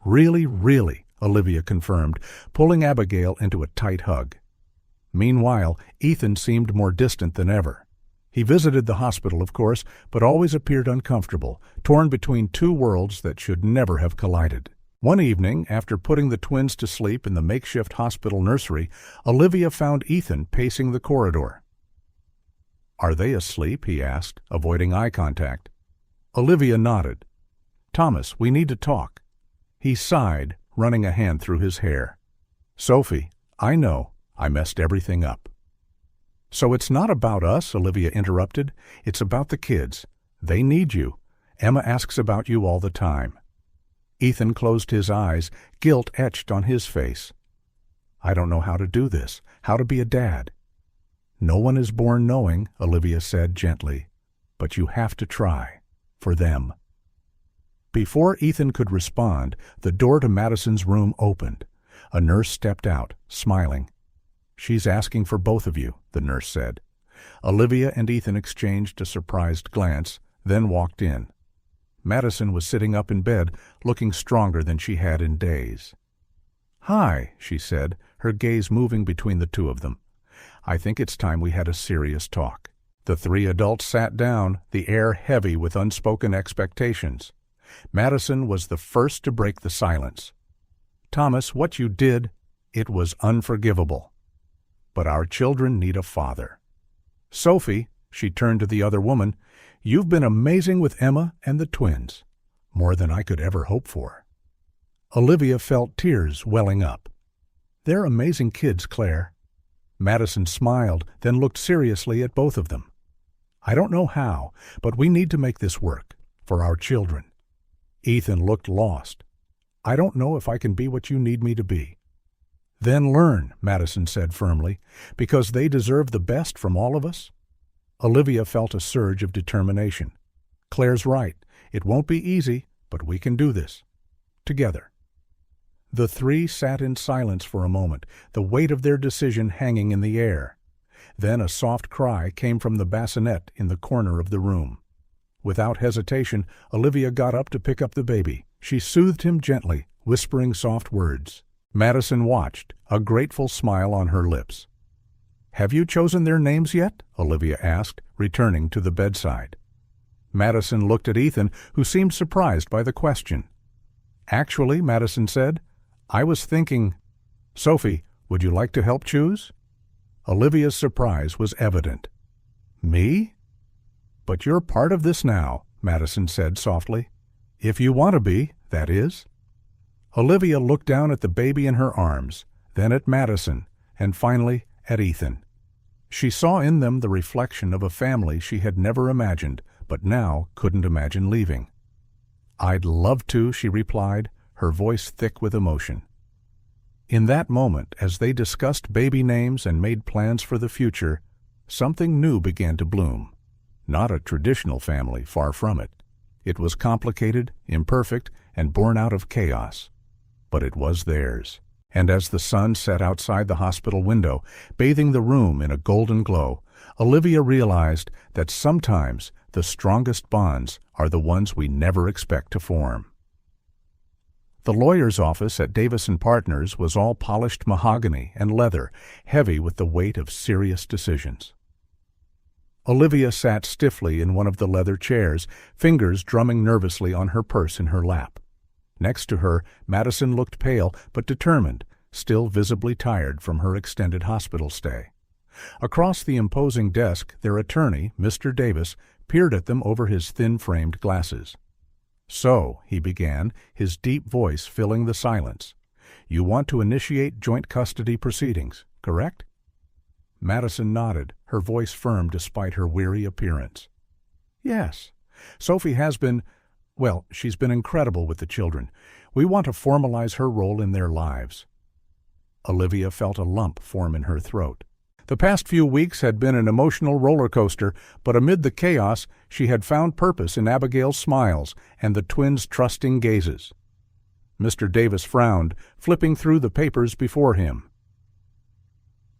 "Really, really," Olivia confirmed, pulling Abigail into a tight hug. Meanwhile, Ethan seemed more distant than ever. He visited the hospital, of course, but always appeared uncomfortable, torn between two worlds that should never have collided. One evening, after putting the twins to sleep in the makeshift hospital nursery, Olivia found Ethan pacing the corridor. "Are they asleep?" he asked, avoiding eye contact. Olivia nodded. "Thomas, we need to talk." He sighed, running a hand through his hair. "Sophie, I know. I messed everything up." "So it's not about us," Olivia interrupted. "It's about the kids. They need you. Emma asks about you all the time." Ethan closed his eyes, guilt etched on his face. "I don't know how to do this, how to be a dad." "No one is born knowing," Olivia said gently. "But you have to try. For them." Before Ethan could respond, the door to Madison's room opened. A nurse stepped out, smiling. "She's asking for both of you," the nurse said. Olivia and Ethan exchanged a surprised glance, then walked in. Madison was sitting up in bed, looking stronger than she had in days. "Hi," she said, her gaze moving between the two of them. "I think it's time we had a serious talk." The three adults sat down, the air heavy with unspoken expectations. Madison was the first to break the silence. "Thomas, what you did, it was unforgivable. But our children need a father. Sophie," she turned to the other woman, "you've been amazing with Emma and the twins. More than I could ever hope for." Olivia felt tears welling up. "They're amazing kids, Claire." Madison smiled, then looked seriously at both of them. "I don't know how, but we need to make this work, for our children." Ethan looked lost. "I don't know if I can be what you need me to be." "Then learn," Madison said firmly, "because they deserve the best from all of us." Olivia felt a surge of determination. "Claire's right. It won't be easy, but we can do this. Together." The three sat in silence for a moment, the weight of their decision hanging in the air. Then a soft cry came from the bassinet in the corner of the room. Without hesitation, Olivia got up to pick up the baby. She soothed him gently, whispering soft words. Madison watched, a grateful smile on her lips. "Have you chosen their names yet?" Olivia asked, returning to the bedside. Madison looked at Ethan, who seemed surprised by the question. "Actually," Madison said, "I was thinking, Sophie, would you like to help choose?" Olivia's surprise was evident. "Me? But you're part of this now," Madison said softly. "If you want to be, that is." Olivia looked down at the baby in her arms, then at Madison, and finally at Ethan. She saw in them the reflection of a family she had never imagined, but now couldn't imagine leaving. "I'd love to," she replied, her voice thick with emotion. In that moment, as they discussed baby names and made plans for the future, something new began to bloom. Not a traditional family, far from it. It was complicated, imperfect, and born out of chaos. But it was theirs. And as the sun set outside the hospital window, bathing the room in a golden glow, Olivia realized that sometimes the strongest bonds are the ones we never expect to form. The lawyer's office at Davis & Partners was all polished mahogany and leather, heavy with the weight of serious decisions. Olivia sat stiffly in one of the leather chairs, fingers drumming nervously on her purse in her lap. Next to her, Madison looked pale but determined, still visibly tired from her extended hospital stay. Across the imposing desk, their attorney, Mr. Davis, peered at them over his thin-framed glasses. "So," he began, his deep voice filling the silence, "you want to initiate joint custody proceedings, correct?" Madison nodded, her voice firm despite her weary appearance. "Yes. Sophie has been, well, she's been incredible with the children. We want to formalize her role in their lives." Olivia felt a lump form in her throat. The past few weeks had been an emotional roller coaster, but amid the chaos, she had found purpose in Abigail's smiles and the twins' trusting gazes. Mr. Davis frowned, flipping through the papers before him.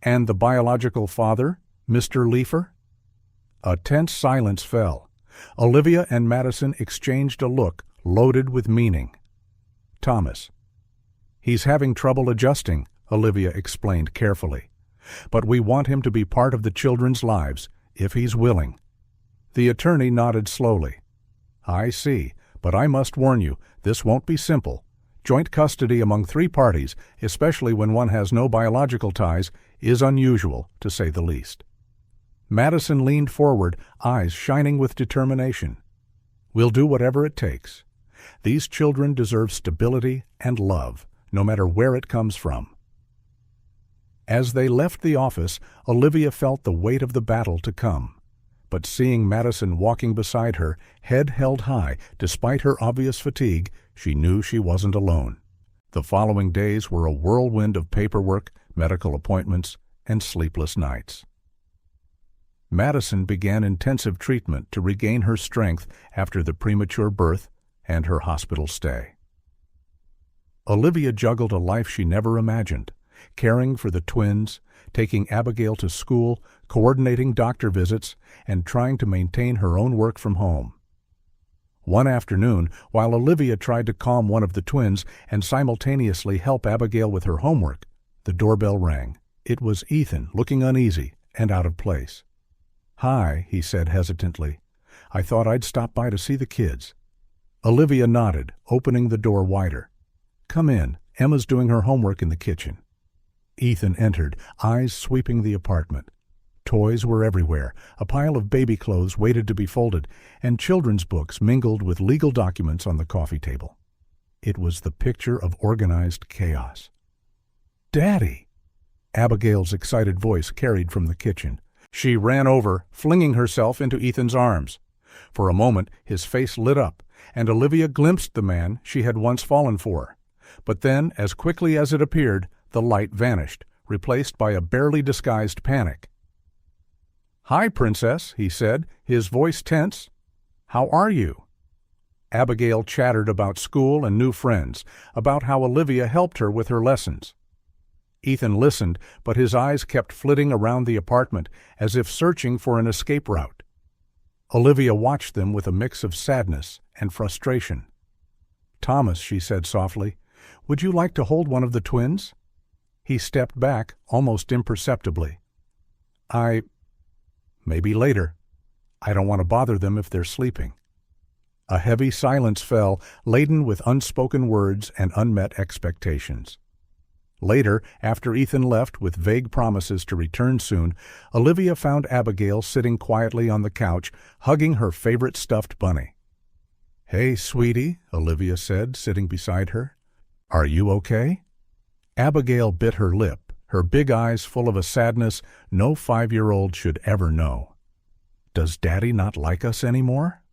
"And the biological father, Mr. Leifer?" A tense silence fell. Olivia and Madison exchanged a look loaded with meaning. "Thomas." "He's having trouble adjusting," Olivia explained carefully. "But we want him to be part of the children's lives, if he's willing." The attorney nodded slowly. "I see, but I must warn you, this won't be simple. Joint custody among three parties, especially when one has no biological ties, is unusual, to say the least." Madison leaned forward, eyes shining with determination. "We'll do whatever it takes. These children deserve stability and love, no matter where it comes from." As they left the office, Olivia felt the weight of the battle to come. But seeing Madison walking beside her, head held high, despite her obvious fatigue, she knew she wasn't alone. The following days were a whirlwind of paperwork, medical appointments, and sleepless nights. Madison began intensive treatment to regain her strength after the premature birth and her hospital stay. Olivia juggled a life she never imagined, caring for the twins, taking Abigail to school, coordinating doctor visits, and trying to maintain her own work from home. One afternoon, while Olivia tried to calm one of the twins and simultaneously help Abigail with her homework, The doorbell rang. It was Ethan, looking uneasy and out of place. "Hi," he said hesitantly. "I thought I'd stop by to see the kids." Olivia nodded, opening the door wider. "Come in. Emma's doing her homework in the kitchen." Ethan entered, eyes sweeping the apartment. Toys were everywhere, a pile of baby clothes waited to be folded, and children's books mingled with legal documents on the coffee table. It was the picture of organized chaos. "Daddy!" Abigail's excited voice carried from the kitchen. She ran over, flinging herself into Ethan's arms. For a moment his face lit up, and Olivia glimpsed the man she had once fallen for. But then, as quickly as it appeared, the light vanished, replaced by a barely disguised panic. "Hi, Princess," he said, his voice tense. "How are you?" Abigail chattered about school and new friends, about how Olivia helped her with her lessons. Ethan listened, but his eyes kept flitting around the apartment as if searching for an escape route. Olivia watched them with a mix of sadness and frustration. "Thomas," she said softly, "would you like to hold one of the twins?" He stepped back, almost imperceptibly. Maybe later. I don't want to bother them if they're sleeping." A heavy silence fell, laden with unspoken words and unmet expectations. Later, after Ethan left with vague promises to return soon, Olivia found Abigail sitting quietly on the couch, hugging her favorite stuffed bunny. "Hey, sweetie," Olivia said, sitting beside her. "Are you okay?" Abigail bit her lip, her big eyes full of a sadness no 5-year-old should ever know. "Does Daddy not like us anymore?"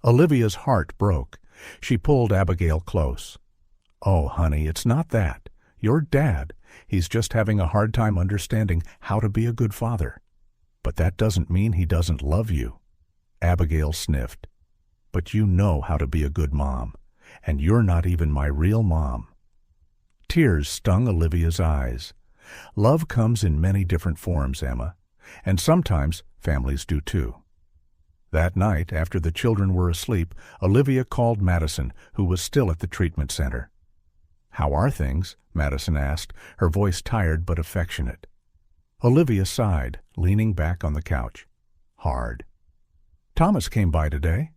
Olivia's heart broke. She pulled Abigail close. "Oh, honey, it's not that. Your dad, he's just having a hard time understanding how to be a good father. But that doesn't mean he doesn't love you." Abigail sniffed. "But you know how to be a good mom, and you're not even my real mom." Tears stung Olivia's eyes. Love comes in many different forms, Emma, and sometimes families do too. That night, after the children were asleep, Olivia called Madison, who was still at the treatment center. "How are things?" Madison asked, her voice tired but affectionate. Olivia sighed, leaning back on the couch. "Hard." "Thomas came by today."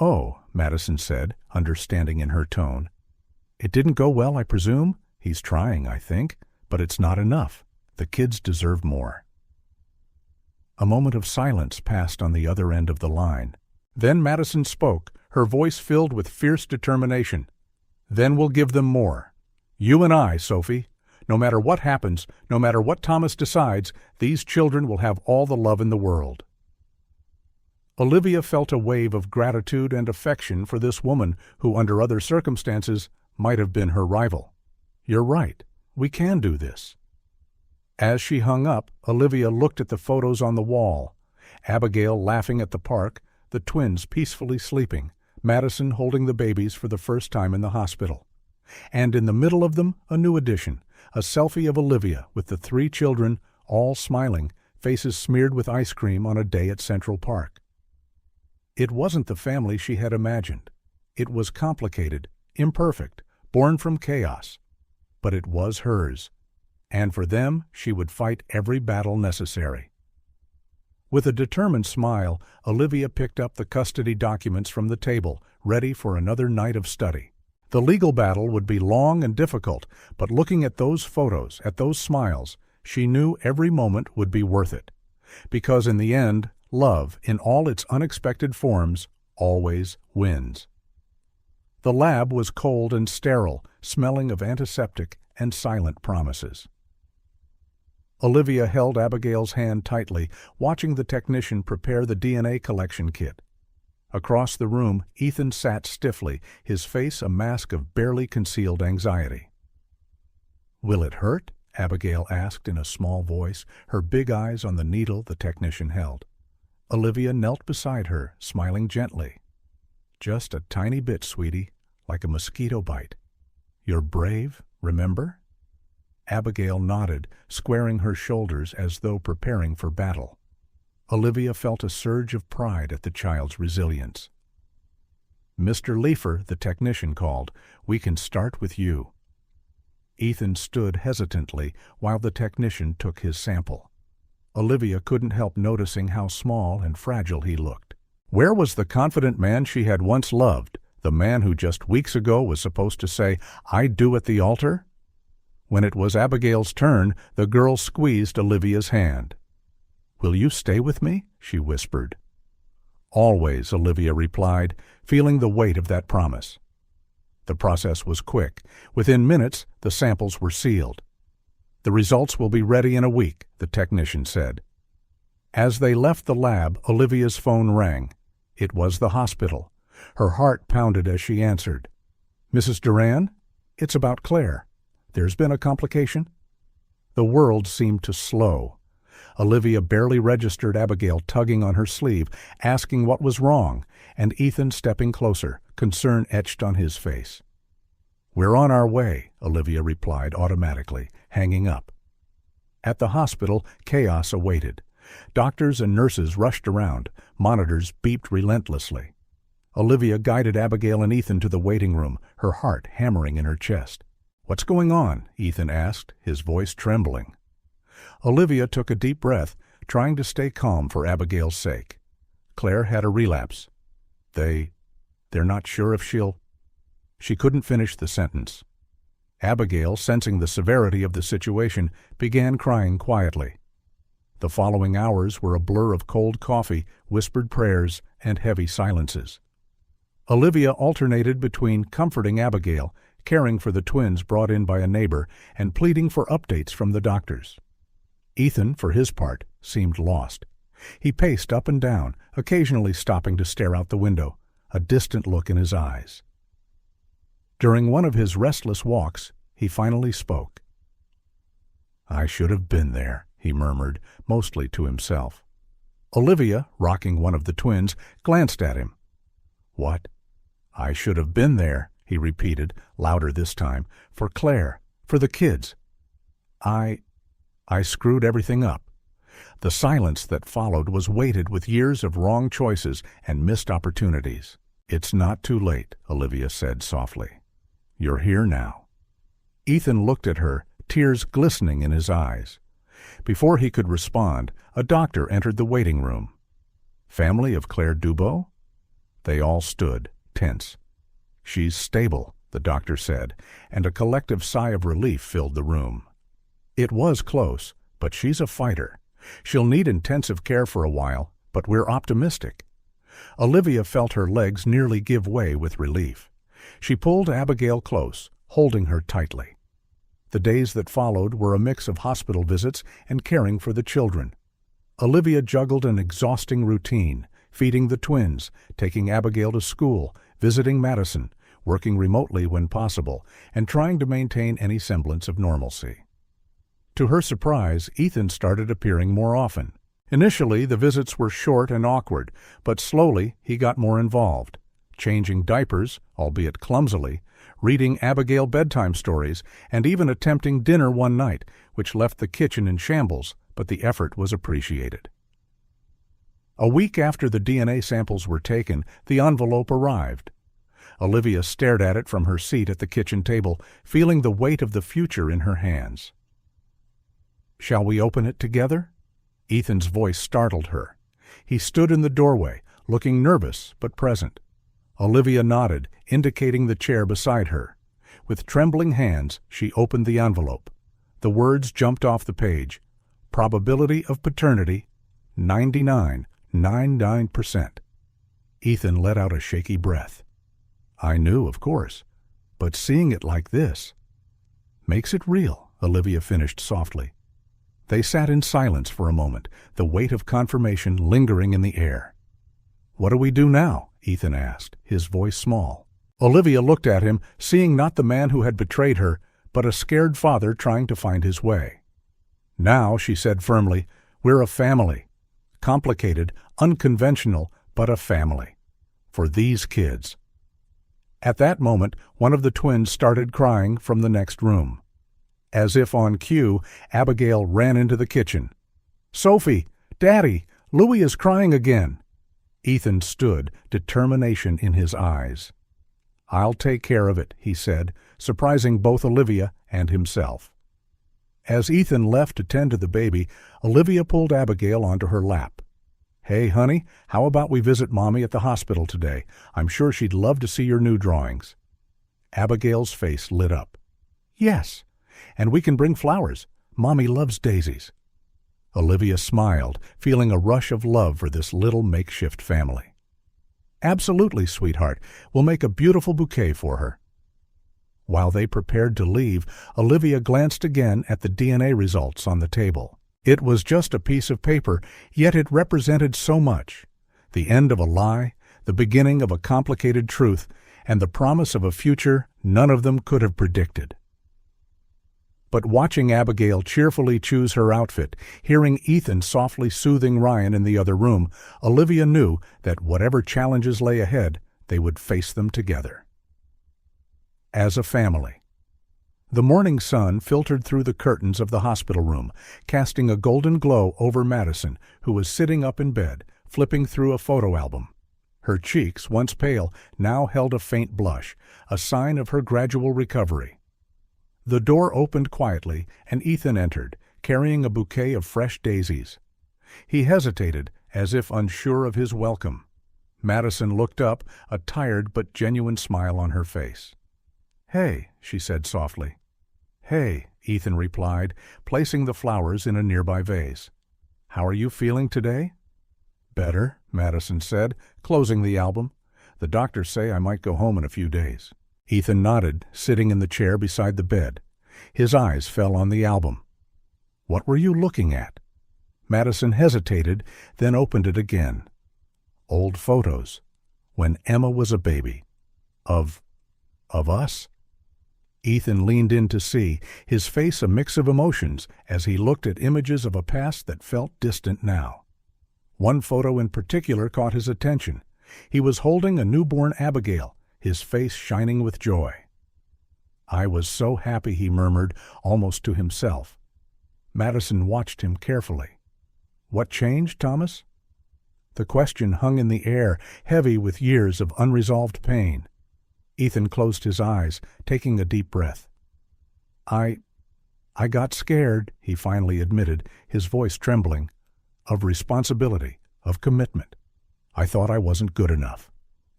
"Oh," Madison said, understanding in her tone. "It didn't go well, I presume? He's trying, I think, but it's not enough. The kids deserve more." A moment of silence passed on the other end of the line. Then Madison spoke, her voice filled with fierce determination. "Then we'll give them more. You and I, Sophie. No matter what happens, no matter what Thomas decides, these children will have all the love in the world." Olivia felt a wave of gratitude and affection for this woman who, under other circumstances, might have been her rival. "You're right. We can do this." As she hung up, Olivia looked at the photos on the wall. Abigail laughing at the park, the twins peacefully sleeping, Madison holding the babies for the first time in the hospital. And in the middle of them, a new addition, a selfie of Olivia with the 3 children, all smiling, faces smeared with ice cream on a day at Central Park. It wasn't the family she had imagined. It was complicated, imperfect, born from chaos. But it was hers. And for them, she would fight every battle necessary. With a determined smile, Olivia picked up the custody documents from the table, ready for another night of study. The legal battle would be long and difficult, but looking at those photos, at those smiles, she knew every moment would be worth it. Because in the end, love, in all its unexpected forms, always wins. The lab was cold and sterile, smelling of antiseptic and silent promises. Olivia held Abigail's hand tightly, watching the technician prepare the DNA collection kit. Across the room, Ethan sat stiffly, his face a mask of barely concealed anxiety. "Will it hurt?" Abigail asked in a small voice, her big eyes on the needle the technician held. Olivia knelt beside her, smiling gently. "Just a tiny bit, sweetie, like a mosquito bite. You're brave, remember?" Abigail nodded, squaring her shoulders as though preparing for battle. Olivia felt a surge of pride at the child's resilience. "Mr. Leifer," the technician called, "we can start with you." Ethan stood hesitantly while the technician took his sample. Olivia couldn't help noticing how small and fragile he looked. Where was the confident man she had once loved, the man who just weeks ago was supposed to say, "I do" at the altar? When it was Abigail's turn, the girl squeezed Olivia's hand. "Will you stay with me?" she whispered. "Always," Olivia replied, feeling the weight of that promise. The process was quick. Within minutes, the samples were sealed. "The results will be ready in a week," the technician said. As they left the lab, Olivia's phone rang. It was the hospital. Her heart pounded as she answered. "Mrs. Duran? It's about Claire. There's been a complication?" The world seemed to slow. Olivia barely registered Abigail tugging on her sleeve, asking what was wrong, and Ethan stepping closer, concern etched on his face. "We're on our way," Olivia replied automatically, hanging up. At the hospital, chaos awaited. Doctors and nurses rushed around. Monitors beeped relentlessly. Olivia guided Abigail and Ethan to the waiting room, her heart hammering in her chest. "What's going on?" Ethan asked, his voice trembling. Olivia took a deep breath, trying to stay calm for Abigail's sake. "Claire had a relapse. They're not sure if she'll—" She couldn't finish the sentence. Abigail, sensing the severity of the situation, began crying quietly. The following hours were a blur of cold coffee, whispered prayers, and heavy silences. Olivia alternated between comforting Abigail, caring for the twins brought in by a neighbor, and pleading for updates from the doctors. Ethan, for his part, seemed lost. He paced up and down, occasionally stopping to stare out the window, a distant look in his eyes. During one of his restless walks, he finally spoke. "I should have been there," he murmured, mostly to himself. Olivia, rocking one of the twins, glanced at him. "What?" "I should have been there," he repeated, louder this time, "for Claire, for the kids. I screwed everything up." The silence that followed was weighted with years of wrong choices and missed opportunities. "It's not too late," Olivia said softly. "You're here now." Ethan looked at her, tears glistening in his eyes. Before he could respond, a doctor entered the waiting room. "Family of Claire Dubois?" They all stood, tense. "She's stable," the doctor said, and a collective sigh of relief filled the room. "It was close, but she's a fighter. She'll need intensive care for a while, but we're optimistic." Olivia felt her legs nearly give way with relief. She pulled Abigail close, holding her tightly. The days that followed were a mix of hospital visits and caring for the children. Olivia juggled an exhausting routine, feeding the twins, taking Abigail to school, visiting Madison, working remotely when possible, and trying to maintain any semblance of normalcy. To her surprise, Ethan started appearing more often. Initially, the visits were short and awkward, but slowly he got more involved, changing diapers, albeit clumsily, reading Abigail bedtime stories, and even attempting dinner one night, which left the kitchen in shambles, but the effort was appreciated. A week after the DNA samples were taken, the envelope arrived. Olivia stared at it from her seat at the kitchen table, feeling the weight of the future in her hands. "Shall we open it together?" Ethan's voice startled her. He stood in the doorway, looking nervous but present. Olivia nodded, indicating the chair beside her. With trembling hands, she opened the envelope. The words jumped off the page. "Probability of paternity, 99.99%. Ethan let out a shaky breath. "I knew, of course, but seeing it like this—" "Makes it real," Olivia finished softly. They sat in silence for a moment, the weight of confirmation lingering in the air. "What do we do now?" Ethan asked, his voice small. Olivia looked at him, seeing not the man who had betrayed her, but a scared father trying to find his way. "Now," she said firmly, "we're a family. Complicated, unconventional, but a family. For these kids." At that moment, one of the twins started crying from the next room. As if on cue, Abigail ran into the kitchen. "Sophie! Daddy! Louie is crying again!" Ethan stood, determination in his eyes. "I'll take care of it," he said, surprising both Olivia and himself. As Ethan left to tend to the baby, Olivia pulled Abigail onto her lap. "Hey, honey, how about we visit Mommy at the hospital today? I'm sure she'd love to see your new drawings." Abigail's face lit up. "Yes, and we can bring flowers. Mommy loves daisies." Olivia smiled, feeling a rush of love for this little makeshift family. "Absolutely, sweetheart. We'll make a beautiful bouquet for her." While they prepared to leave, Olivia glanced again at the DNA results on the table. It was just a piece of paper, yet it represented so much. The end of a lie, the beginning of a complicated truth, and the promise of a future none of them could have predicted. But watching Abigail cheerfully choose her outfit, hearing Ethan softly soothing Ryan in the other room, Olivia knew that whatever challenges lay ahead, they would face them together. As a family. The morning sun filtered through the curtains of the hospital room, casting a golden glow over Madison, who was sitting up in bed, flipping through a photo album. Her cheeks, once pale, now held a faint blush, a sign of her gradual recovery. The door opened quietly, and Ethan entered, carrying a bouquet of fresh daisies. He hesitated, as if unsure of his welcome. Madison looked up, a tired but genuine smile on her face. "Hey," she said softly. "Hey," Ethan replied, placing the flowers in a nearby vase. "How are you feeling today?" "Better," Madison said, closing the album. "The doctors say I might go home in a few days." Ethan nodded, sitting in the chair beside the bed. His eyes fell on the album. "What were you looking at?" Madison hesitated, then opened it again. Old photos. When Emma was a baby. Of us? Ethan leaned in to see, his face a mix of emotions as he looked at images of a past that felt distant now. One photo in particular caught his attention. He was holding a newborn Abigail, his face shining with joy. "I was so happy," he murmured, almost to himself. Madison watched him carefully. "What changed, Thomas?" The question hung in the air, heavy with years of unresolved pain. Ethan closed his eyes, taking a deep breath. I got scared," he finally admitted, his voice trembling. "Of responsibility, of commitment. I thought I wasn't good enough.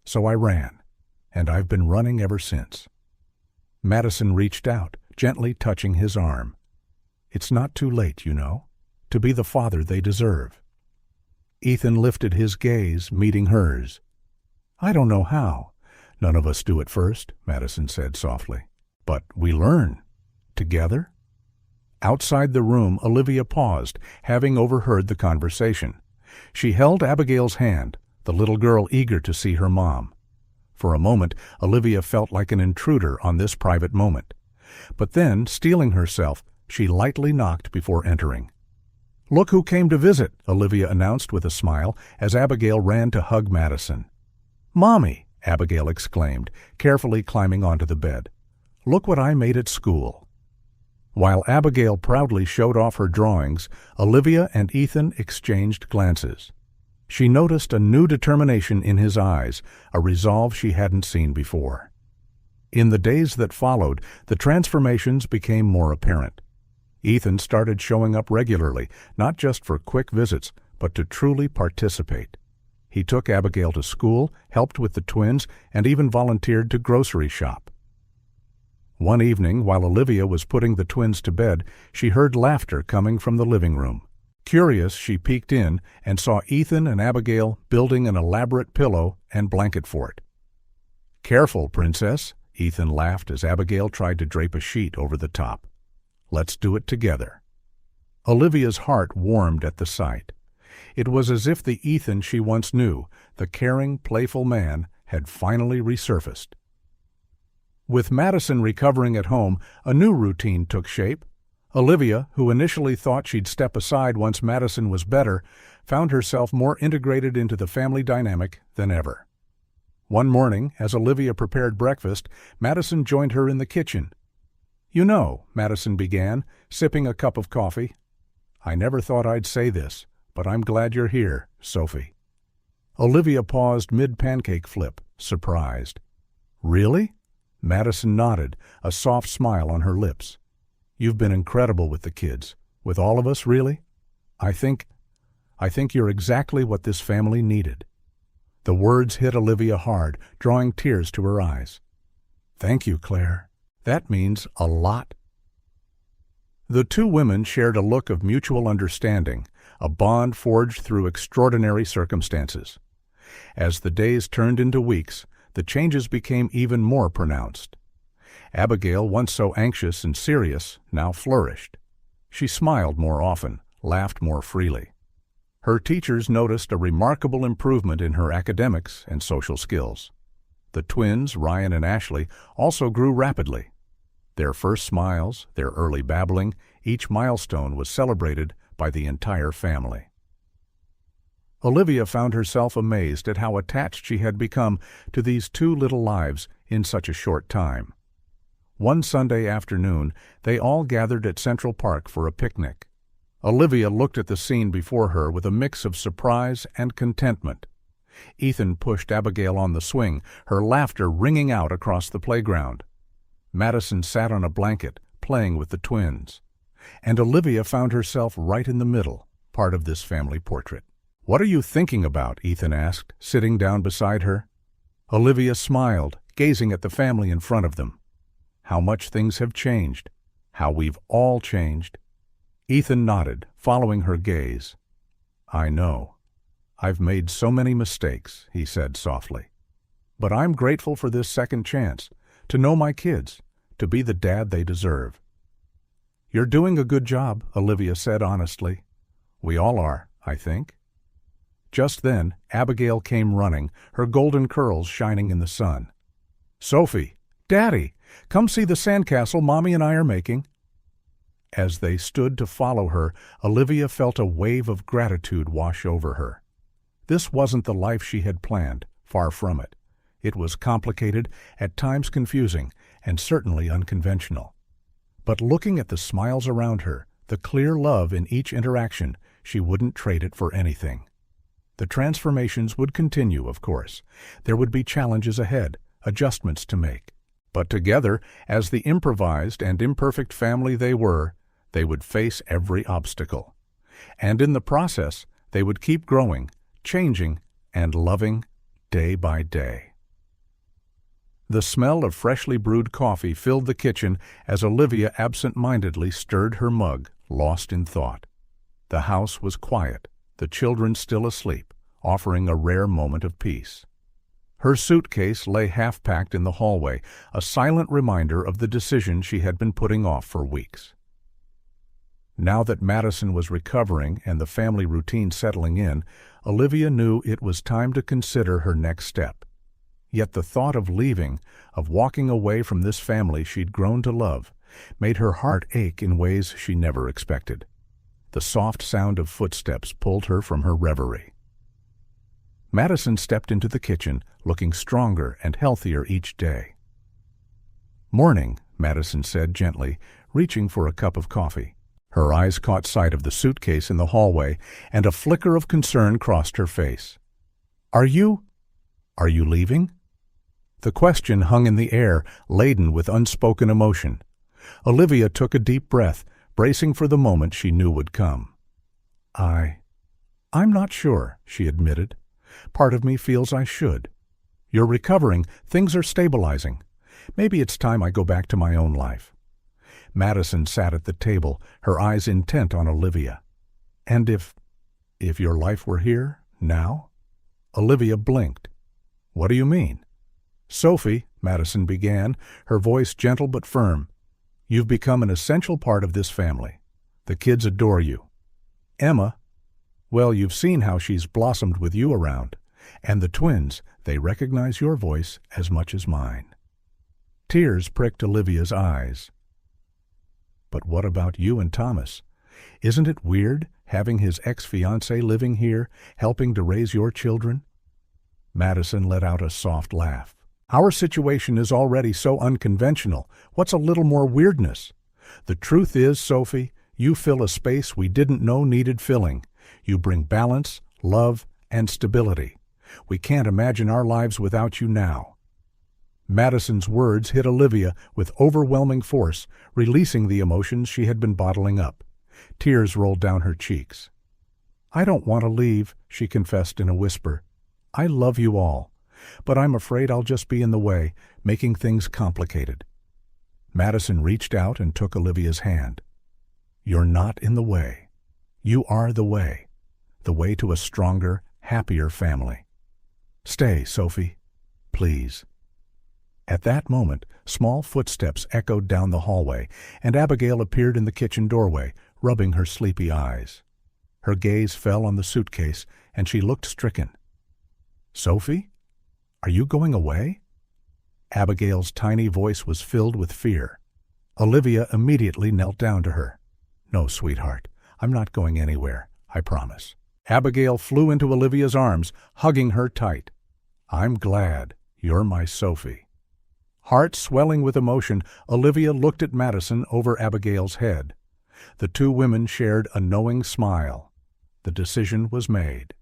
So I ran, and I've been running ever since." Madison reached out, gently touching his arm. "It's not too late, you know, to be the father they deserve." Ethan lifted his gaze, meeting hers. "I don't know how. None of us do at first," Madison said softly. "But we learn. Together?" Outside the room, Olivia paused, having overheard the conversation. She held Abigail's hand, the little girl eager to see her mom. For a moment, Olivia felt like an intruder on this private moment. But then, steeling herself, she lightly knocked before entering. "Look who came to visit," Olivia announced with a smile as Abigail ran to hug Madison. "Mommy!" Abigail exclaimed, carefully climbing onto the bed. "Look what I made at school." While Abigail proudly showed off her drawings, Olivia and Ethan exchanged glances. She noticed a new determination in his eyes, a resolve she hadn't seen before. In the days that followed, the transformations became more apparent. Ethan started showing up regularly, not just for quick visits, but to truly participate. He took Abigail to school, helped with the twins, and even volunteered to grocery shop. One evening, while Olivia was putting the twins to bed, she heard laughter coming from the living room. Curious, she peeked in and saw Ethan and Abigail building an elaborate pillow and blanket fort. "Careful, Princess," Ethan laughed as Abigail tried to drape a sheet over the top. "Let's do it together." Olivia's heart warmed at the sight. It was as if the Ethan she once knew, the caring, playful man, had finally resurfaced. With Madison recovering at home, a new routine took shape. Olivia, who initially thought she'd step aside once Madison was better, found herself more integrated into the family dynamic than ever. One morning, as Olivia prepared breakfast, Madison joined her in the kitchen. "You know," Madison began, sipping a cup of coffee, "I never thought I'd say this, but I'm glad you're here, Sophie." Olivia paused mid-pancake flip, surprised. "Really?" Madison nodded, a soft smile on her lips. "You've been incredible with the kids. With all of us, really? I think you're exactly what this family needed." The words hit Olivia hard, drawing tears to her eyes. "Thank you, Claire. That means a lot." The two women shared a look of mutual understanding, a bond forged through extraordinary circumstances. As the days turned into weeks, the changes became even more pronounced. Abigail, once so anxious and serious, now flourished. She smiled more often, laughed more freely. Her teachers noticed a remarkable improvement in her academics and social skills. The twins, Ryan and Ashley, also grew rapidly. Their first smiles, their early babbling, each milestone was celebrated by the entire family. Olivia found herself amazed at how attached she had become to these two little lives in such a short time. One Sunday afternoon, they all gathered at Central Park for a picnic. Olivia looked at the scene before her with a mix of surprise and contentment. Ethan pushed Abigail on the swing, her laughter ringing out across the playground. Madison sat on a blanket, playing with the twins. And Olivia found herself right in the middle, part of this family portrait. "What are you thinking about?" Ethan asked, sitting down beside her. Olivia smiled, gazing at the family in front of them. How much things have changed. How we've all changed. Ethan nodded, following her gaze. "I know. I've made so many mistakes," he said softly. "But I'm grateful for this second chance, to know my kids, to be the dad they deserve." "You're doing a good job," Olivia said honestly. "We all are, I think." Just then, Abigail came running, her golden curls shining in the sun. "Sophie! Daddy! Come see the sandcastle Mommy and I are making." As they stood to follow her, Olivia felt a wave of gratitude wash over her. This wasn't the life she had planned, far from it. It was complicated, at times confusing, and certainly unconventional. But looking at the smiles around her, the clear love in each interaction, she wouldn't trade it for anything. The transformations would continue, of course. There would be challenges ahead, adjustments to make. But together, as the improvised and imperfect family they were, they would face every obstacle. And in the process, they would keep growing, changing, and loving day by day. The smell of freshly brewed coffee filled the kitchen as Olivia absent-mindedly stirred her mug, lost in thought. The house was quiet, the children still asleep, offering a rare moment of peace. Her suitcase lay half-packed in the hallway, a silent reminder of the decision she had been putting off for weeks. Now that Madison was recovering and the family routine settling in, Olivia knew it was time to consider her next step. Yet the thought of leaving, of walking away from this family she'd grown to love, made her heart ache in ways she never expected. The soft sound of footsteps pulled her from her reverie. Madison stepped into the kitchen, looking stronger and healthier each day. "Morning," Madison said gently, reaching for a cup of coffee. Her eyes caught sight of the suitcase in the hallway, and a flicker of concern crossed her face. Are you leaving?" The question hung in the air, laden with unspoken emotion. Olivia took a deep breath, bracing for the moment she knew would come. I'm not sure," she admitted. "Part of me feels I should. You're recovering, things are stabilizing. Maybe it's time I go back to my own life." Madison sat at the table, her eyes intent on Olivia. "And if your life were here, now?" Olivia blinked. "What do you mean?" "Sophie," Madison began, her voice gentle but firm, "you've become an essential part of this family. The kids adore you. Emma, well, you've seen how she's blossomed with you around. And the twins, they recognize your voice as much as mine." Tears pricked Olivia's eyes. "But what about you and Thomas? Isn't it weird, having his ex-fiancée living here, helping to raise your children?" Madison let out a soft laugh. "Our situation is already so unconventional. What's a little more weirdness? The truth is, Sophie, you fill a space we didn't know needed filling. You bring balance, love, and stability. We can't imagine our lives without you now." Madison's words hit Olivia with overwhelming force, releasing the emotions she had been bottling up. Tears rolled down her cheeks. "I don't want to leave," she confessed in a whisper. "I love you all, but I'm afraid I'll just be in the way, making things complicated." Madison reached out and took Olivia's hand. "You're not in the way. You are the way to a stronger, happier family. Stay, Sophie, please." At that moment, small footsteps echoed down the hallway, and Abigail appeared in the kitchen doorway, rubbing her sleepy eyes. Her gaze fell on the suitcase, and she looked stricken. "Sophie, are you going away?" Abigail's tiny voice was filled with fear. Olivia immediately knelt down to her. "No, sweetheart, I'm not going anywhere, I promise." Abigail flew into Olivia's arms, hugging her tight. "I'm glad you're my Sophie." Heart swelling with emotion, Olivia looked at Madison over Abigail's head. The two women shared a knowing smile. The decision was made.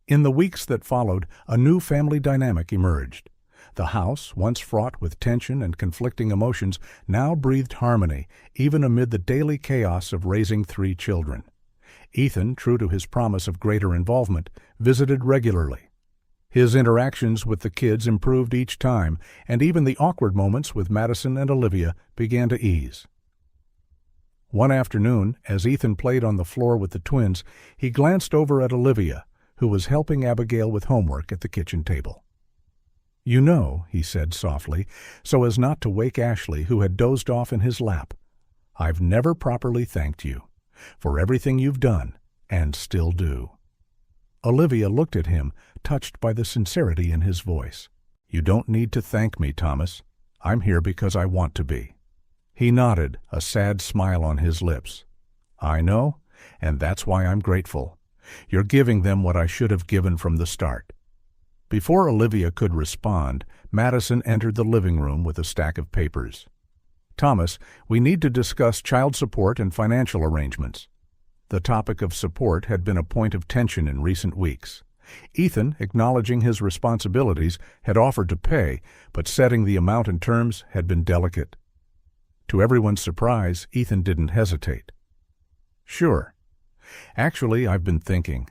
In the weeks that followed, a new family dynamic emerged. The house, once fraught with tension and conflicting emotions, now breathed harmony, even amid the daily chaos of raising 3 children. Ethan, true to his promise of greater involvement, visited regularly. His interactions with the kids improved each time, and even the awkward moments with Madison and Olivia began to ease. One afternoon, as Ethan played on the floor with the twins, he glanced over at Olivia, who was helping Abigail with homework at the kitchen table. "You know," he said softly, so as not to wake Ashley, who had dozed off in his lap, "I've never properly thanked you for everything you've done and still do." Olivia looked at him, touched by the sincerity in his voice. "You don't need to thank me, Thomas. I'm here because I want to be." He nodded, a sad smile on his lips. "I know, and that's why I'm grateful. You're giving them what I should have given from the start." Before Olivia could respond, Madison entered the living room with a stack of papers. "Thomas, we need to discuss child support and financial arrangements." The topic of support had been a point of tension in recent weeks. Ethan, acknowledging his responsibilities, had offered to pay, but setting the amount and terms had been delicate. To everyone's surprise, Ethan didn't hesitate. "Sure. Actually, I've been thinking.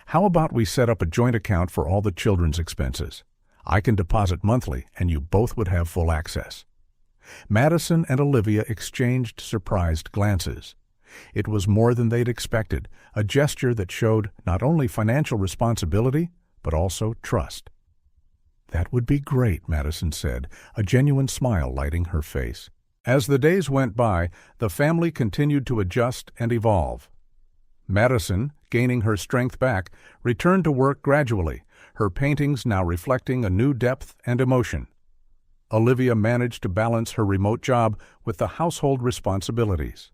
How about we set up a joint account for all the children's expenses? I can deposit monthly, and you both would have full access." Madison and Olivia exchanged surprised glances. It was more than they'd expected, a gesture that showed not only financial responsibility, but also trust. "That would be great," Madison said, a genuine smile lighting her face. As the days went by, the family continued to adjust and evolve. Madison, gaining her strength back, returned to work gradually, her paintings now reflecting a new depth and emotion. Olivia managed to balance her remote job with the household responsibilities.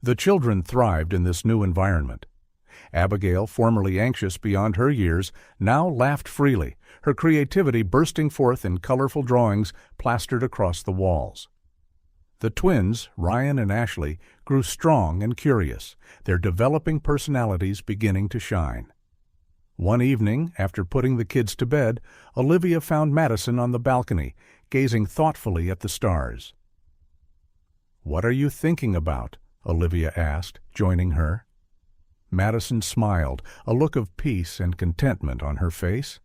The children thrived in this new environment. Abigail, formerly anxious beyond her years, now laughed freely, her creativity bursting forth in colorful drawings plastered across the walls. The twins, Ryan and Ashley, grew strong and curious, their developing personalities beginning to shine. One evening, after putting the kids to bed, Olivia found Madison on the balcony, gazing thoughtfully at the stars. "What are you thinking about?" Olivia asked, joining her. Madison smiled, a look of peace and contentment on her face.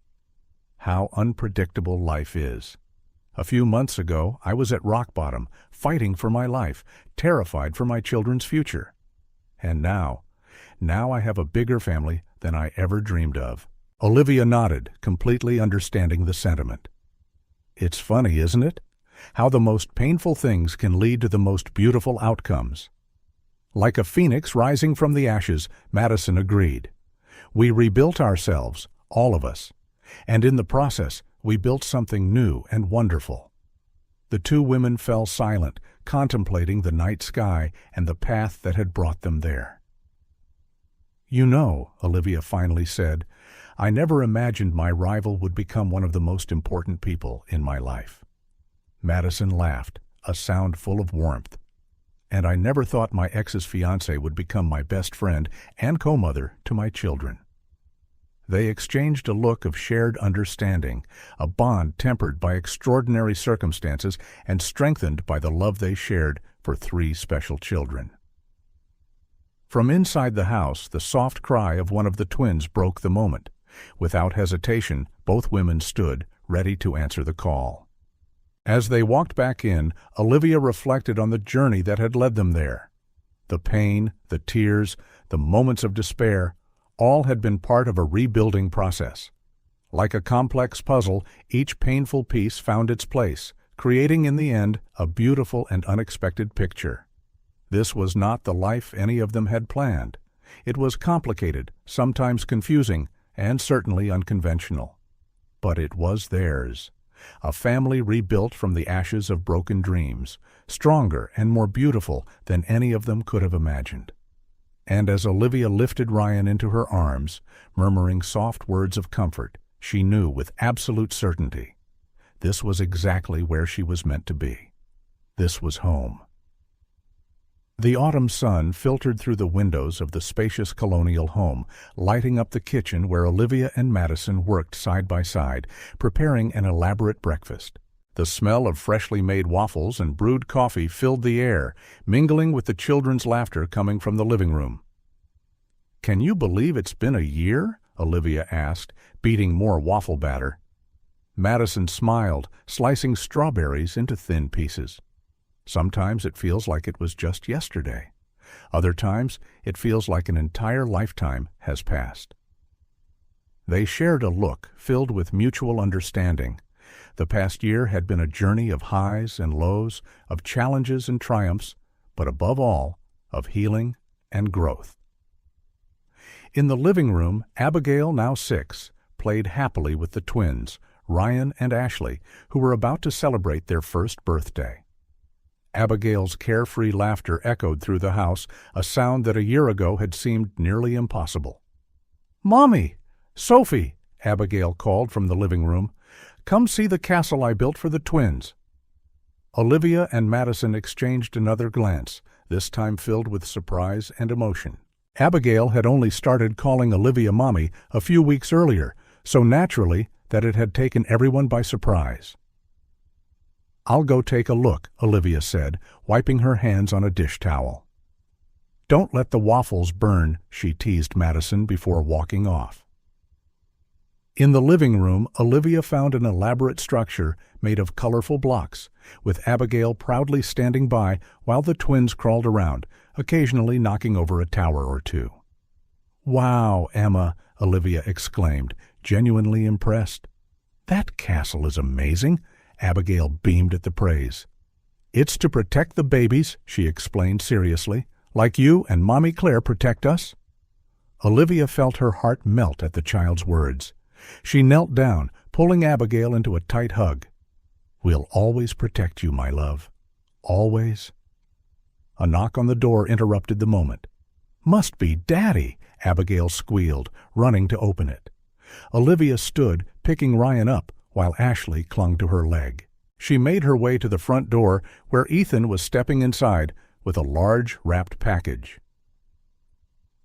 "How unpredictable life is. A few months ago, I was at rock bottom, fighting for my life, terrified for my children's future. And now I have a bigger family than I ever dreamed of." Olivia nodded, completely understanding the sentiment. "It's funny, isn't it? How the most painful things can lead to the most beautiful outcomes." Like a phoenix rising from the ashes, Madison agreed. "We rebuilt ourselves, all of us, and in the process, we built something new and wonderful." The two women fell silent, contemplating the night sky and the path that had brought them there. "You know," Olivia finally said, "I never imagined my rival would become one of the most important people in my life." Madison laughed, a sound full of warmth. "And I never thought my ex's fiancé would become my best friend and co-mother to my children." They exchanged a look of shared understanding, a bond tempered by extraordinary circumstances and strengthened by the love they shared for 3 special children. From inside the house, the soft cry of one of the twins broke the moment. Without hesitation, both women stood, ready to answer the call. As they walked back in, Olivia reflected on the journey that had led them there. The pain, the tears, the moments of despair, all had been part of a rebuilding process. Like a complex puzzle, each painful piece found its place, creating in the end a beautiful and unexpected picture. This was not the life any of them had planned. It was complicated, sometimes confusing, and certainly unconventional. But it was theirs. A family rebuilt from the ashes of broken dreams, stronger and more beautiful than any of them could have imagined. And as Olivia lifted Ryan into her arms, murmuring soft words of comfort, she knew with absolute certainty this was exactly where she was meant to be. This was home. The autumn sun filtered through the windows of the spacious colonial home, lighting up the kitchen where Olivia and Madison worked side by side, preparing an elaborate breakfast. The smell of freshly made waffles and brewed coffee filled the air, mingling with the children's laughter coming from the living room. "Can you believe it's been a year?" Olivia asked, beating more waffle batter. Madison smiled, slicing strawberries into thin pieces. Sometimes it feels like it was just yesterday. Other times it feels like an entire lifetime has passed. They shared a look filled with mutual understanding. The past year had been a journey of highs and lows, of challenges and triumphs, but above all, of healing and growth. In the living room, Abigail, now 6, played happily with the twins, Ryan and Ashley, who were about to celebrate their first birthday. Abigail's carefree laughter echoed through the house, a sound that a year ago had seemed nearly impossible. "Mommy! Sophie!" Abigail called from the living room. "Come see the castle I built for the twins." Olivia and Madison exchanged another glance, this time filled with surprise and emotion. Abigail had only started calling Olivia Mommy a few weeks earlier, so naturally that it had taken everyone by surprise. "I'll go take a look," Olivia said, wiping her hands on a dish towel. "Don't let the waffles burn," she teased Madison before walking off. In the living room, Olivia found an elaborate structure made of colorful blocks, with Abigail proudly standing by while the twins crawled around, occasionally knocking over a tower or two. "Wow, Emma!" Olivia exclaimed, genuinely impressed. "That castle is amazing!" Abigail beamed at the praise. "It's to protect the babies," she explained seriously, "like you and Mommy Claire protect us." Olivia felt her heart melt at the child's words. She knelt down, pulling Abigail into a tight hug. "We'll always protect you, my love. Always." A knock on the door interrupted the moment. "Must be Daddy," Abigail squealed, running to open it. Olivia stood, picking Ryan up, while Ashley clung to her leg. She made her way to the front door, where Ethan was stepping inside with a large wrapped package.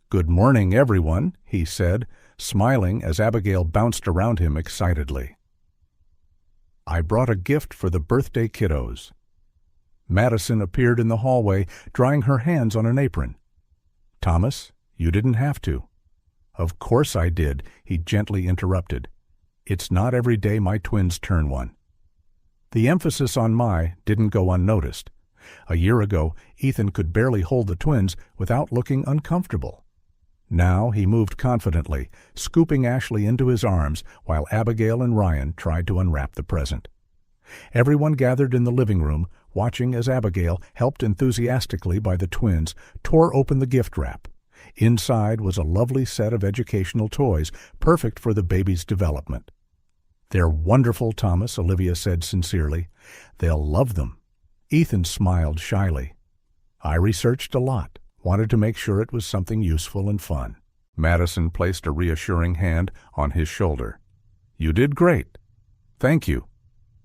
"Good morning, everyone," he said, smiling as Abigail bounced around him excitedly. "I brought a gift for the birthday kiddos." Madison appeared in the hallway, drying her hands on an apron. "Thomas, you didn't have to." "Of course I did," he gently interrupted. "It's not every day my twins turn one." The emphasis on "my" didn't go unnoticed. A year ago, Ethan could barely hold the twins without looking uncomfortable. Now he moved confidently, scooping Ashley into his arms while Abigail and Ryan tried to unwrap the present. Everyone gathered in the living room, watching as Abigail, helped enthusiastically by the twins, tore open the gift wrap. Inside was a lovely set of educational toys, perfect for the baby's development. "They're wonderful, Thomas," Olivia said sincerely. "They'll love them." Ethan smiled shyly. "I researched a lot. Wanted to make sure it was something useful and fun." Madison placed a reassuring hand on his shoulder. "You did great. Thank you."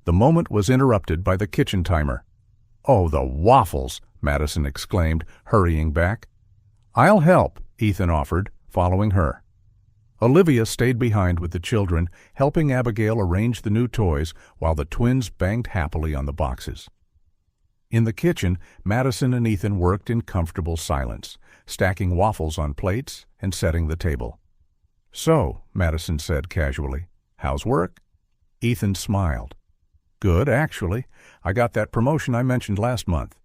The moment was interrupted by the kitchen timer. "Oh, the waffles!" Madison exclaimed, hurrying back. "I'll help," Ethan offered, following her. Olivia stayed behind with the children, helping Abigail arrange the new toys while the twins banged happily on the boxes. In the kitchen, Madison and Ethan worked in comfortable silence, stacking waffles on plates and setting the table. "So," Madison said casually, "how's work?" Ethan smiled. "Good, actually. I got that promotion I mentioned last month."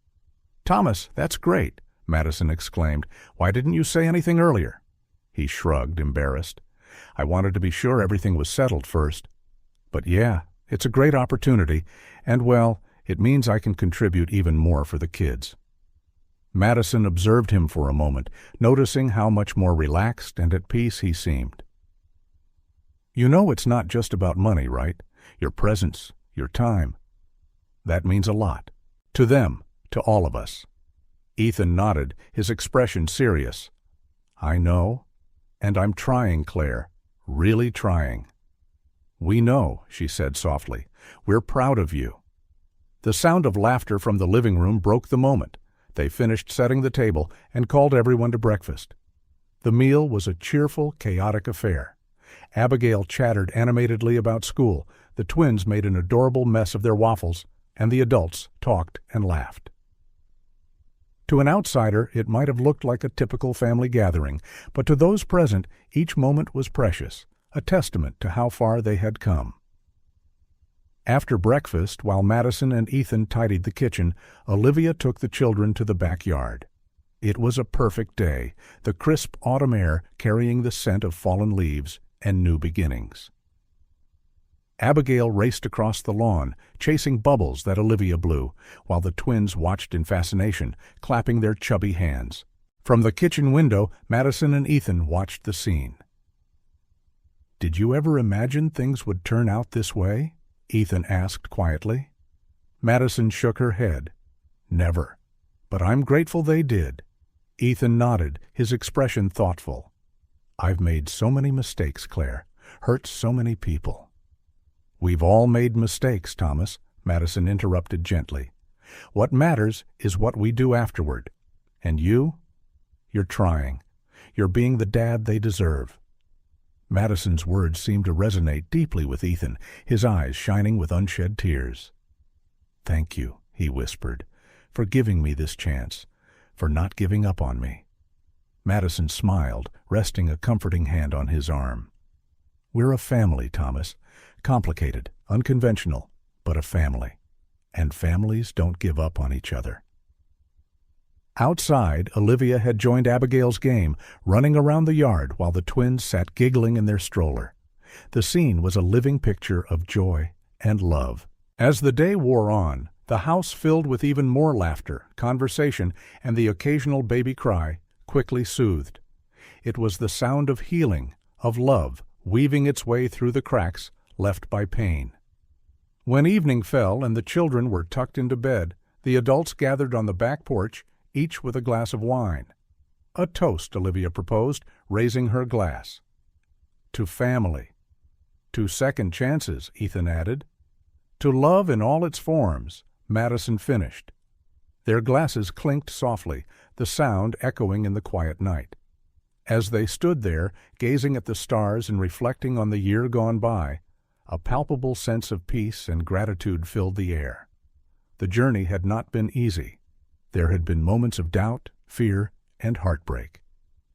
"Thomas, that's great," Madison exclaimed. "Why didn't you say anything earlier?" He shrugged, embarrassed. "I wanted to be sure everything was settled first. But yeah, it's a great opportunity, and well, it means I can contribute even more for the kids." Madison observed him for a moment, noticing how much more relaxed and at peace he seemed. "You know it's not just about money, right? Your presence, your time. That means a lot. To them, to all of us." Ethan nodded, his expression serious. "I know, and I'm trying, Claire, really trying." "We know," she said softly. "We're proud of you." The sound of laughter from the living room broke the moment. They finished setting the table and called everyone to breakfast. The meal was a cheerful, chaotic affair. Abigail chattered animatedly about school, the twins made an adorable mess of their waffles, and the adults talked and laughed. To an outsider, it might have looked like a typical family gathering, but to those present, each moment was precious, a testament to how far they had come. After breakfast, while Madison and Ethan tidied the kitchen, Olivia took the children to the backyard. It was a perfect day, the crisp autumn air carrying the scent of fallen leaves and new beginnings. Abigail raced across the lawn, chasing bubbles that Olivia blew, while the twins watched in fascination, clapping their chubby hands. From the kitchen window, Madison and Ethan watched the scene. "Did you ever imagine things would turn out this way?" Ethan asked quietly. Madison shook her head. "Never. But I'm grateful they did." Ethan nodded, his expression thoughtful. "I've made so many mistakes, Claire, hurt so many people." "We've all made mistakes, Thomas," Madison interrupted gently. "What matters is what we do afterward. And you're trying. You're being the dad they deserve." Madison's words seemed to resonate deeply with Ethan, his eyes shining with unshed tears. "Thank you," he whispered, "for giving me this chance, for not giving up on me." Madison smiled, resting a comforting hand on his arm. "We're a family, Thomas. Complicated, unconventional, but a family. And families don't give up on each other." Outside, Olivia had joined Abigail's game, running around the yard while the twins sat giggling in their stroller. The scene was a living picture of joy and love. As the day wore on, the house filled with even more laughter, conversation, and the occasional baby cry, quickly soothed. It was the sound of healing, of love, weaving its way through the cracks left by pain. When evening fell and the children were tucked into bed, the adults gathered on the back porch, each with a glass of wine. "A toast," Olivia proposed, raising her glass. "To family." "To second chances," Ethan added. "To love in all its forms," Madison finished. Their glasses clinked softly, the sound echoing in the quiet night. As they stood there, gazing at the stars and reflecting on the year gone by, a palpable sense of peace and gratitude filled the air. The journey had not been easy. There had been moments of doubt, fear, and heartbreak.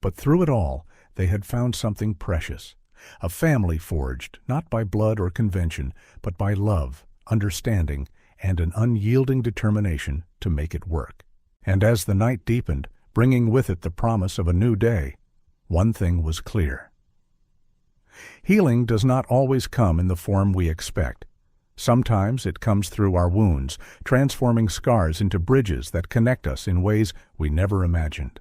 But through it all, they had found something precious, a family forged not by blood or convention, but by love, understanding, and an unyielding determination to make it work. And as the night deepened, bringing with it the promise of a new day, one thing was clear. Healing does not always come in the form we expect. Sometimes it comes through our wounds, transforming scars into bridges that connect us in ways we never imagined.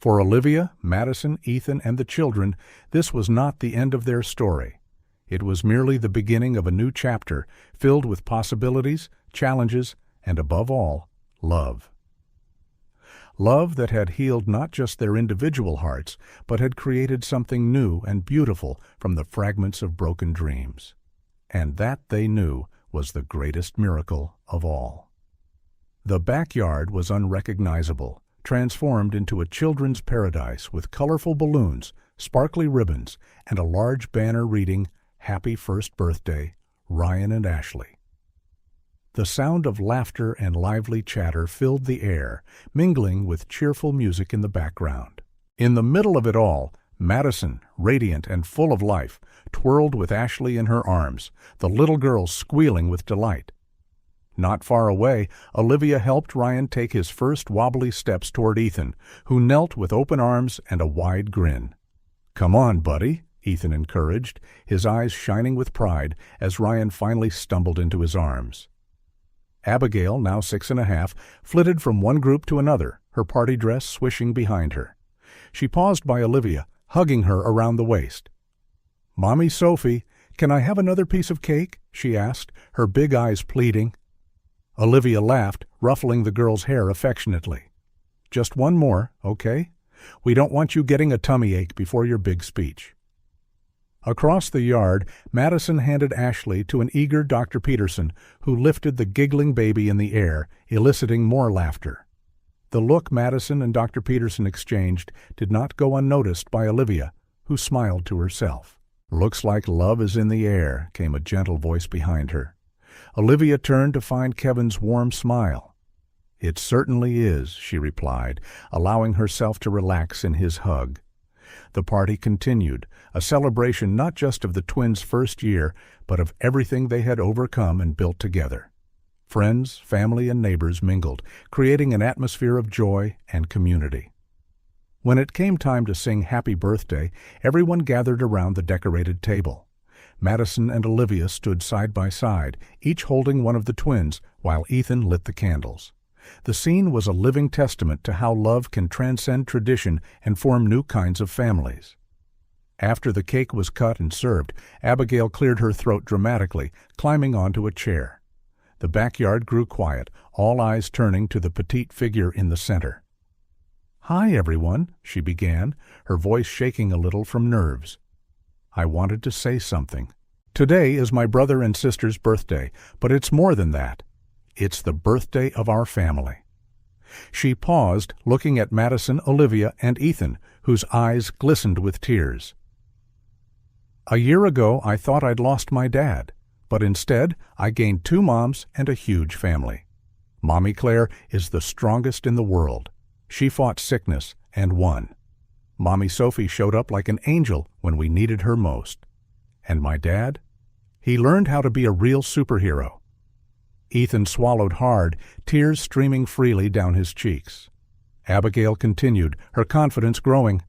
For Olivia, Madison, Ethan, and the children, this was not the end of their story. It was merely the beginning of a new chapter filled with possibilities, challenges, and above all, love. Love that had healed not just their individual hearts, but had created something new and beautiful from the fragments of broken dreams. And that, they knew, was the greatest miracle of all. The backyard was unrecognizable, transformed into a children's paradise with colorful balloons, sparkly ribbons, and a large banner reading, "Happy First Birthday, Ryan and Ashley." The sound of laughter and lively chatter filled the air, mingling with cheerful music in the background. In the middle of it all, Madison, radiant and full of life, twirled with Ashley in her arms, the little girl squealing with delight. Not far away, Olivia helped Ryan take his first wobbly steps toward Ethan, who knelt with open arms and a wide grin. "Come on, buddy," Ethan encouraged, his eyes shining with pride as Ryan finally stumbled into his arms. Abigail, now 6.5, flitted from one group to another, her party dress swishing behind her. She paused by Olivia, hugging her around the waist. "Mommy Sophie, can I have another piece of cake?" she asked, her big eyes pleading. Olivia laughed, ruffling the girl's hair affectionately. "Just one more, okay? We don't want you getting a tummy ache before your big speech." Across the yard, Madison handed Ashley to an eager Dr. Peterson, who lifted the giggling baby in the air, eliciting more laughter. The look Madison and Dr. Peterson exchanged did not go unnoticed by Olivia, who smiled to herself. "Looks like love is in the air," came a gentle voice behind her. Olivia turned to find Kevin's warm smile. "It certainly is," she replied, allowing herself to relax in his hug. The party continued, a celebration not just of the twins' first year, but of everything they had overcome and built together. Friends, family, and neighbors mingled, creating an atmosphere of joy and community. When it came time to sing Happy Birthday, everyone gathered around the decorated table. Madison and Olivia stood side by side, each holding one of the twins, while Ethan lit the candles. The scene was a living testament to how love can transcend tradition and form new kinds of families. After the cake was cut and served, Abigail cleared her throat dramatically, climbing onto a chair. The backyard grew quiet, all eyes turning to the petite figure in the center. "Hi, everyone," she began, her voice shaking a little from nerves. "I wanted to say something. Today is my brother and sister's birthday, but it's more than that. It's the birthday of our family." She paused, looking at Madison, Olivia, and Ethan, whose eyes glistened with tears. "A year ago, I thought I'd lost my dad, but instead, I gained 2 moms and a huge family. Mommy Claire is the strongest in the world. She fought sickness and won. Mommy Sophie showed up like an angel when we needed her most. And my dad? He learned how to be a real superhero." Ethan swallowed hard, tears streaming freely down his cheeks. Abigail continued, her confidence growing.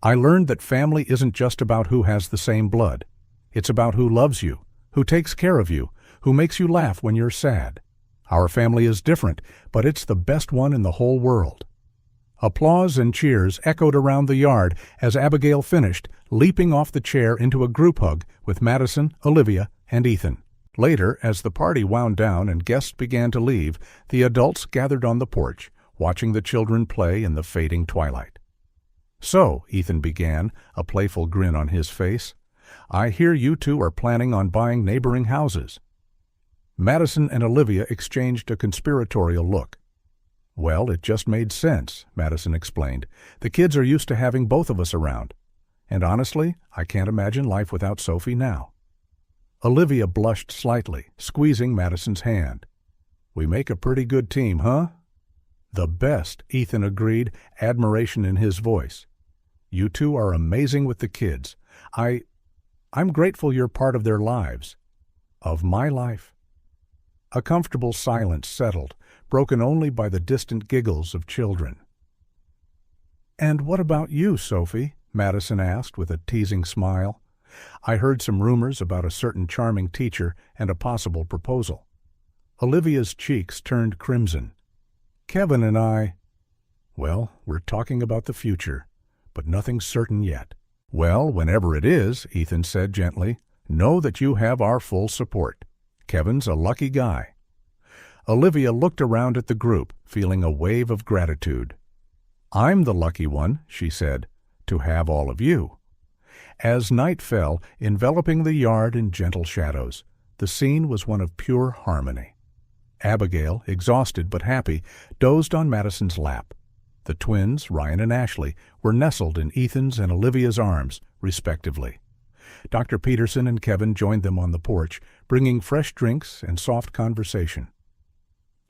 "I learned that family isn't just about who has the same blood. It's about who loves you, who takes care of you, who makes you laugh when you're sad. Our family is different, but it's the best one in the whole world." Applause and cheers echoed around the yard as Abigail finished, leaping off the chair into a group hug with Madison, Olivia, and Ethan. Later, as the party wound down and guests began to leave, the adults gathered on the porch, watching the children play in the fading twilight. "So," Ethan began, a playful grin on his face, "I hear you two are planning on buying neighboring houses." Madison and Olivia exchanged a conspiratorial look. "Well, it just made sense," Madison explained. "The kids are used to having both of us around. And honestly, I can't imagine life without Sophie now." Olivia blushed slightly, squeezing Madison's hand. "We make a pretty good team, huh?" "The best," Ethan agreed, admiration in his voice. "You two are amazing with the kids. I'm grateful you're part of their lives. Of my life." A comfortable silence settled, broken only by the distant giggles of children. "And what about you, Sophie?" Madison asked with a teasing smile. "I heard some rumors about a certain charming teacher and a possible proposal." Olivia's cheeks turned crimson. "Kevin and I—" "Well, we're talking about the future, but nothing's certain yet." "Well, whenever it is," Ethan said gently, "know that you have our full support. Kevin's a lucky guy." Olivia looked around at the group, feeling a wave of gratitude. "I'm the lucky one," she said, "to have all of you." As night fell, enveloping the yard in gentle shadows, the scene was one of pure harmony. Abigail, exhausted but happy, dozed on Madison's lap. The twins, Ryan and Ashley, were nestled in Ethan's and Olivia's arms, respectively. Dr. Peterson and Kevin joined them on the porch, bringing fresh drinks and soft conversation.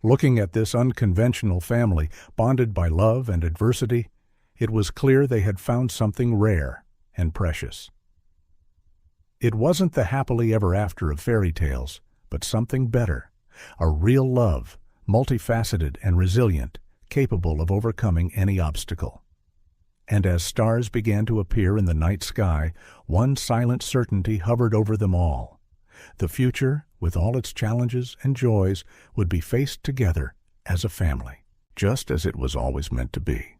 Looking at this unconventional family, bonded by love and adversity, it was clear they had found something rare and precious. It wasn't the happily ever after of fairy tales, but something better, a real love, multifaceted and resilient, capable of overcoming any obstacle. And as stars began to appear in the night sky, one silent certainty hovered over them all. The future, with all its challenges and joys, would be faced together as a family, just as it was always meant to be.